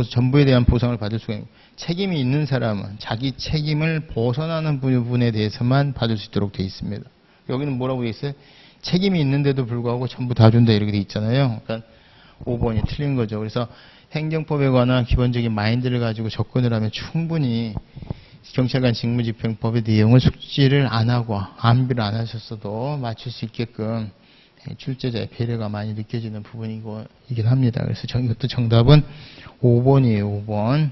전부에 대한 보상을 받을 수가 있고, 책임이 있는 사람은 자기 책임을 벗어나는 부분에 대해서만 받을 수 있도록 되어 있습니다. 여기는 뭐라고 되어 있어요? 책임이 있는데도 불구하고 전부 다 준다 이렇게 되어 있잖아요. 그러니까 5번이 틀린 거죠. 그래서 행정법에 관한 기본적인 마인드를 가지고 접근을 하면 충분히 경찰관 직무집행법의 내용을 숙지를 안 하고 암비를 안 하셨어도 맞출 수 있게끔 출제자의 배려가 많이 느껴지는 부분이긴 합니다. 그래서 이것도 정답은 5번이에요. 5번.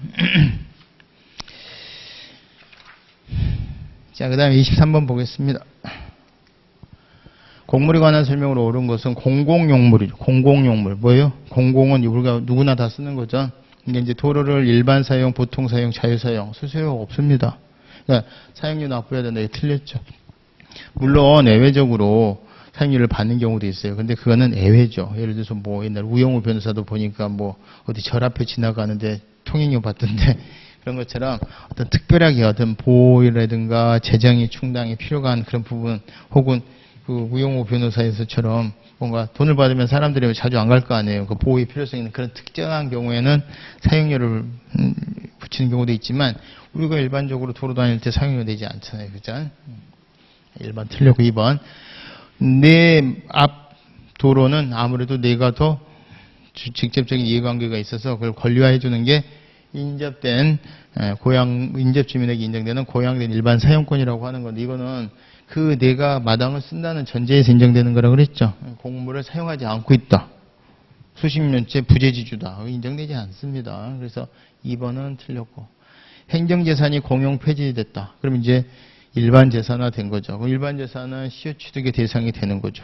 자, 그 다음에 23번 보겠습니다. 공물에 관한 설명으로 옳은 것은 공공용물이죠. 공공용물. 뭐예요? 공공은 우리가 누구나 다 쓰는 거죠. 근데 이제 도로를 일반 사용, 보통 사용, 자유 사용, 수수료가 없습니다. 그러니까 사용료 납부해야 된다. 이게 틀렸죠. 물론 예외적으로 사용료를 받는 경우도 있어요. 근데 그거는 예외죠. 예를 들어서 뭐 옛날 우영우 변호사도 보니까 뭐 어디 절 앞에 지나가는데 통행료 받던데 그런 것처럼 어떤 특별하게 어떤 보호라든가 재정이 충당이 필요가 한 그런 부분 혹은 그 우영우 변호사에서처럼 뭔가 돈을 받으면 사람들이 자주 안 갈 거 아니에요. 그 보호의 필요성이 있는 그런 특정한 경우에는 사용료를 붙이는 경우도 있지만 우리가 일반적으로 도로 다닐 때 사용료 내지 않잖아요. 그죠? 1번 틀렸고 2번. 내 앞 도로는 아무래도 내가 더 직접적인 이해관계가 있어서 그걸 권리화해 주는 게 인접된 인접 주민에게 인정되는 고양된 일반 사용권이라고 하는 건데 이거는 그 내가 마당을 쓴다는 전제에서 인정되는 거라고 그랬죠. 공물을 사용하지 않고 있다. 수십 년째 부재지주다. 인정되지 않습니다. 그래서 2번은 틀렸고. 행정재산이 공용 폐지됐다. 그럼 이제 일반 재산화 된 거죠. 그럼 일반 재산은 시효취득의 대상이 되는 거죠.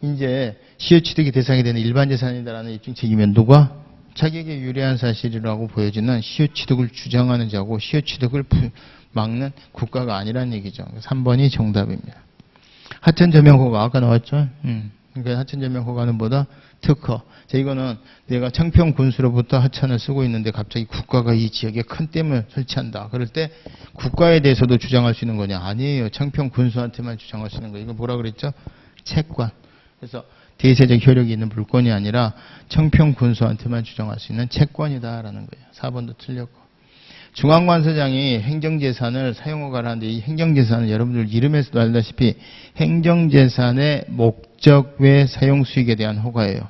이제 시효취득의 대상이 되는 일반 재산이다라는 입증 책임은 누가? 자기에게 유리한 사실이라고 보여지는 시효취득을 주장하는 자고 시효취득을 막는 국가가 아니라는 얘기죠. 3번이 정답입니다. 하천저명허가 아까 나왔죠? 그러니까 하천저명허가는 뭐다? 특허. 자, 이거는 내가 청평군수로부터 하천을 쓰고 있는데 갑자기 국가가 이 지역에 큰 댐을 설치한다. 그럴 때 국가에 대해서도 주장할 수 있는 거냐? 아니에요. 청평군수한테만 주장할 수 있는 거예요. 이거 뭐라 그랬죠? 채권. 그래서 대세적 효력이 있는 물권이 아니라 청평군수한테만 주장할 수 있는 채권이다라는 거예요. 4번도 틀렸고. 중앙관서장이 행정재산을 사용허가를 하는데 이 행정재산은 여러분들 이름에서도 알다시피 행정재산의 목적 외 사용수익에 대한 허가예요.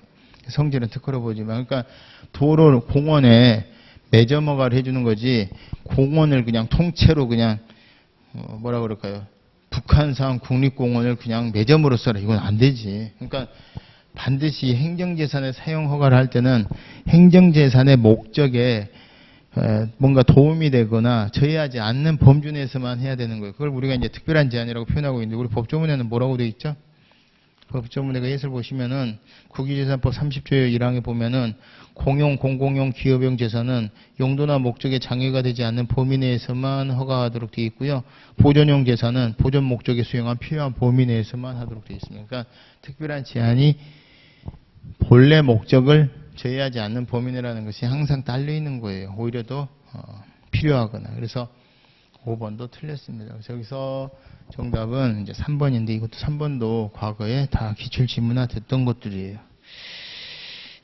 성질은 특허로 보지만 그러니까 도로 공원에 매점허가를 해주는 거지 공원을 그냥 통째로 그냥 뭐라 그럴까요? 북한산 국립공원을 그냥 매점으로 써라. 이건 안 되지. 그러니까 반드시 행정재산의 사용허가를 할 때는 행정재산의 목적에 뭔가 도움이 되거나 저해하지 않는 범주 내에서만 해야 되는 거예요. 그걸 우리가 이제 특별한 제한이라고 표현하고 있는데 우리 법조문에는 뭐라고 되어 있죠? 법조문에 예설 보시면은 국유재산법 30조 1항에 보면은 공용, 공공용, 기업용 재산은 용도나 목적에 장애가 되지 않는 범위 내에서만 허가하도록 되어 있고요. 보존용 재산은 보존 목적에 수행한 필요한 범위 내에서만 하도록 되어 있습니다. 그러니까 특별한 제한이 본래 목적을 제외하지 않는 범위 내라는 것이 항상 딸려 있는 거예요. 오히려 더 필요하거나. 그래서 5번도 틀렸습니다. 그래서 여기서 정답은 이제 3번인데 이것도 3번도 과거에 다 기출지문화 됐던 것들이에요.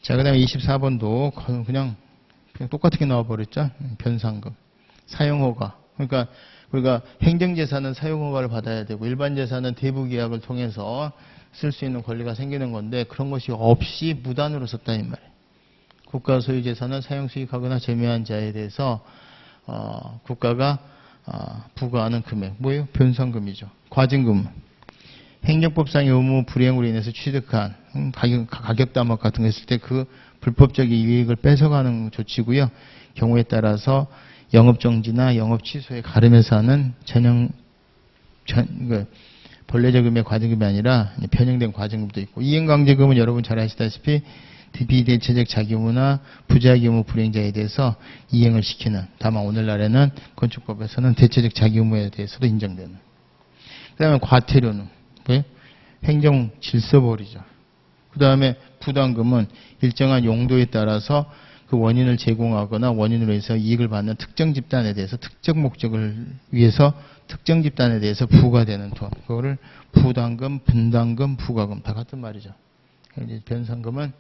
자, 그 다음에 24번도 그냥 똑같게 나와버렸죠. 변상금. 사용허가. 그러니까 우리가 행정재산은 사용허가를 받아야 되고 일반재산은 대부계약을 통해서 쓸 수 있는 권리가 생기는 건데 그런 것이 없이 무단으로 썼다 이 말이에요. 국가 소유 재산을 사용 수익하거나 점유한 자에 대해서 국가가 부과하는 금액 뭐예요? 변상금이죠. 과징금. 행정법상의 의무 불이행으로 인해서 취득한 가격 담합 같은 거 했을 때 그 불법적 이익을 뺏어가는 조치고요. 경우에 따라서 영업정지나 영업취소에 가름해서 하는 본래적금의 과징금이 아니라 변형된 과징금도 있고 이행강제금은 여러분 잘 아시다시피 비대체적 자기의무나 부자기의무 불이행자에 대해서 이행을 시키는 다만 오늘날에는 건축법에서는 대체적 자기의무에 대해서도 인정되는 그 다음에 과태료는 뭐예요? 행정질서벌이죠. 그 다음에 부담금은 일정한 용도에 따라서 그 원인을 제공하거나 원인으로 해서 이익을 받는 특정 집단에 대해서 특정 목적을 위해서 특정 집단에 대해서 부과되는 돈. 그거를 부담금, 분담금, 부과금 다 같은 말이죠. 이제 변상금은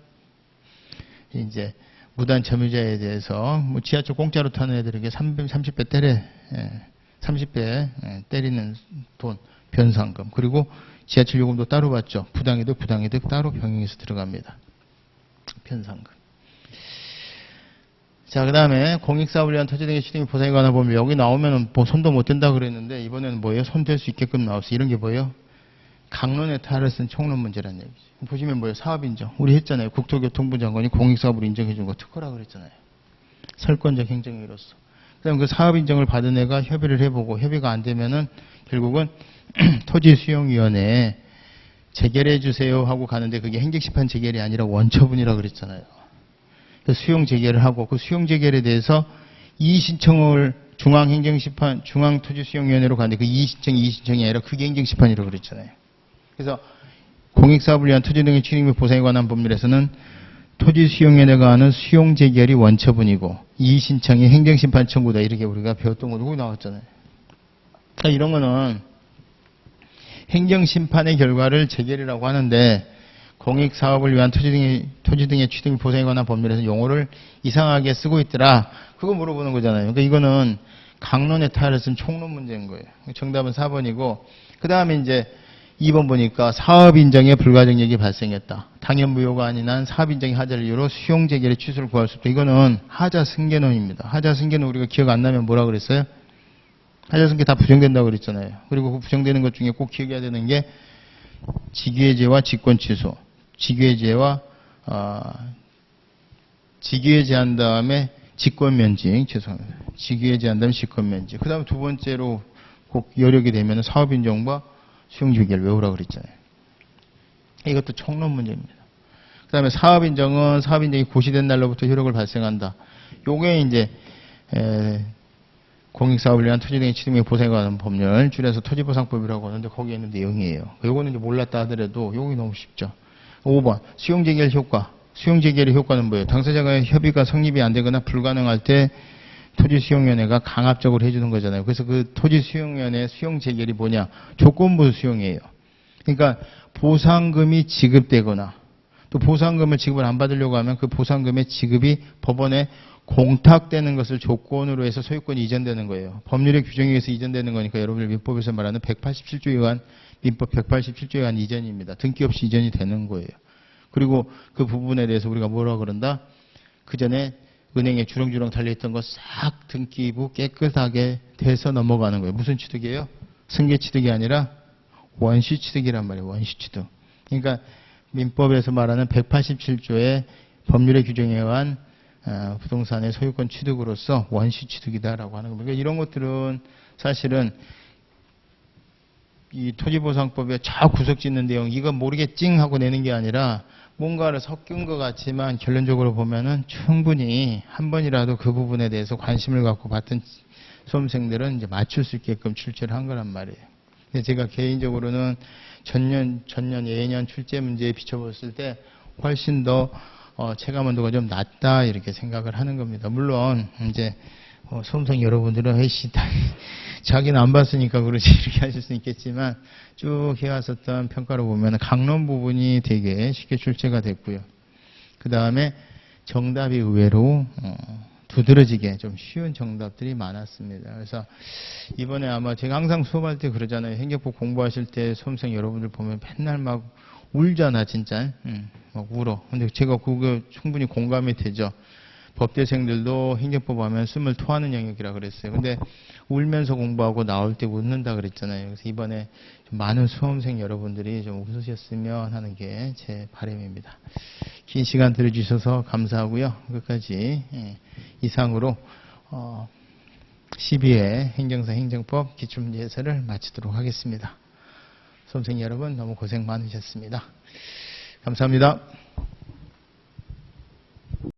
이제 무단 점유자에 대해서 뭐 지하철 공짜로 타는 애들에게 30배 때려 30배 때리는 돈 변상금. 그리고 지하철 요금도 따로 받죠. 부당이득 따로 병행해서 들어갑니다. 변상금. 자, 그 다음에 공익사업을 위한 토지 등의 취득 및 보상에 관한 법률. 여기 나오면은 뭐 손도 못 댄다 그랬는데 이번에는 뭐예요? 손 댈 수 있게끔 나왔어. 이런 게 뭐예요? 강론의 탈을 쓴 총론 문제라는 얘기죠. 보시면 뭐예요? 사업인정. 우리 했잖아요. 국토교통부 장관이 공익사업으로 인정해준 거 특허라 그랬잖아요. 설권적 행정으로서. 그 다음에 그 사업인정을 받은 애가 협의를 해보고 협의가 안 되면은 결국은 토지수용위원회에 재결해 주세요 하고 가는데 그게 행정심판 재결이 아니라 원처분이라 그랬잖아요. 수용 재결을 하고 그 수용 재결에 대해서 이의신청을 중앙행정심판, 중앙토지수용위원회로 가는데 그 이의신청이 아니라 그게 행정심판이라고 그랬잖아요. 그래서 공익사업을 위한 토지 등의 취득 및 보상에 관한 법률에서는 토지수용위원회가 하는 수용 재결이 원처분이고 이의신청이 행정심판 청구다. 이렇게 우리가 배웠던 거 여기 나왔잖아요. 그러니까 이런 거는 행정심판의 결과를 재결이라고 하는데 공익사업을 위한 토지 등의 취득 및 보상에 관한 법률에서 용어를 이상하게 쓰고 있더라. 그거 물어보는 거잖아요. 그러니까 이거는 강론의 타를 쓴 총론 문제인 거예요. 정답은 4번이고 그 다음에 이제 2번 보니까 사업인정에 불가정력이 발생했다. 당연무효가 아닌 한 사업인정이 하자를 이유로 수용재결의 취소를 구할 수 없다. 이거는 하자승계론입니다. 하자승계는 우리가 기억 안 나면 뭐라 그랬어요? 하자승계 다 부정된다고 그랬잖아요. 그리고 그 부정되는 것 중에 꼭 기억해야 되는 게 직위해제와 직권취소. 직위해제와 직위해제한 다음에 직권면직. 죄송합니다. 직위해제한 다음에 직권면직. 그 다음에 두 번째로 꼭 여력이 되면 사업인정과 수용재결 외우라 그랬잖아요. 이것도 총론 문제입니다. 그 다음에 사업인정은 사업인정이 고시된 날로부터 효력을 발생한다. 요게 이제 공익사업을 위한 토지 등의 취득 및 보상에 관한 법률, 줄여서 토지보상법이라고 하는데 거기에 있는 내용이에요. 요거는 이제 몰랐다 하더라도 요게 너무 쉽죠. 5번 수용재결 효과. 수용재결의 효과는 뭐예요? 당사자간의 협의가 성립이 안 되거나 불가능할 때 토지수용위원회가 강압적으로 해주는 거잖아요. 그래서 그 토지수용위원회 수용재결이 뭐냐? 조건부 수용이에요. 그러니까 보상금이 지급되거나 또 보상금을 지급을 안 받으려고 하면 그 보상금의 지급이 법원에 공탁되는 것을 조건으로 해서 소유권이 이전되는 거예요. 법률의 규정에 의해서 이전되는 거니까 여러분들 민법에서 말하는 187조에 의한 민법 187조에 의한 이전입니다. 등기 없이 이전이 되는 거예요. 그리고 그 부분에 대해서 우리가 뭐라 그런다? 그 전에 은행에 주렁주렁 달려있던 거 싹 등기부 깨끗하게 돼서 넘어가는 거예요. 무슨 취득이에요? 승계취득이 아니라 원시취득이란 말이에요. 원시취득. 그러니까 민법에서 말하는 187조의 법률의 규정에 의한 부동산의 소유권 취득으로서 원시취득이다라고 하는 겁니다. 그러니까 이런 것들은 사실은 이 토지보상법에 저 구석 짓는 내용 이거 모르겠징 하고 내는 게 아니라 뭔가를 섞은 것 같지만 결론적으로 보면은 충분히 한 번이라도 그 부분에 대해서 관심을 갖고 봤던 수험생들은 이제 맞출 수 있게끔 출제를 한 거란 말이에요. 근데 제가 개인적으로는 전년, 예년 출제 문제에 비춰봤을 때 훨씬 더 체감 온도가 좀 낮다 이렇게 생각을 하는 겁니다. 물론 이제 수험생 여러분들은 에이씨 자기는 안 봤으니까 그렇지 이렇게 하실 수 있겠지만 쭉 해왔었던 평가로 보면 강론 부분이 되게 쉽게 출제가 됐고요. 그 다음에 정답이 의외로 두드러지게 좀 쉬운 정답들이 많았습니다. 그래서 이번에 아마 제가 항상 수업할 때 그러잖아요. 행정법 공부하실 때 수험생 여러분들 보면 맨날 막 울잖아 진짜. 막 울어. 근데 제가 그거 충분히 공감이 되죠. 법대생들도 행정법 하면 숨을 토하는 영역이라 그랬어요. 근데 울면서 공부하고 나올 때 웃는다 그랬잖아요. 그래서 이번에 좀 많은 수험생 여러분들이 좀 웃으셨으면 하는 게 제 바람입니다. 긴 시간 들어주셔서 감사하고요. 끝까지 이상으로 12회 행정사 행정법 기출문제 해설을 마치도록 하겠습니다. 수험생 여러분 너무 고생 많으셨습니다. 감사합니다.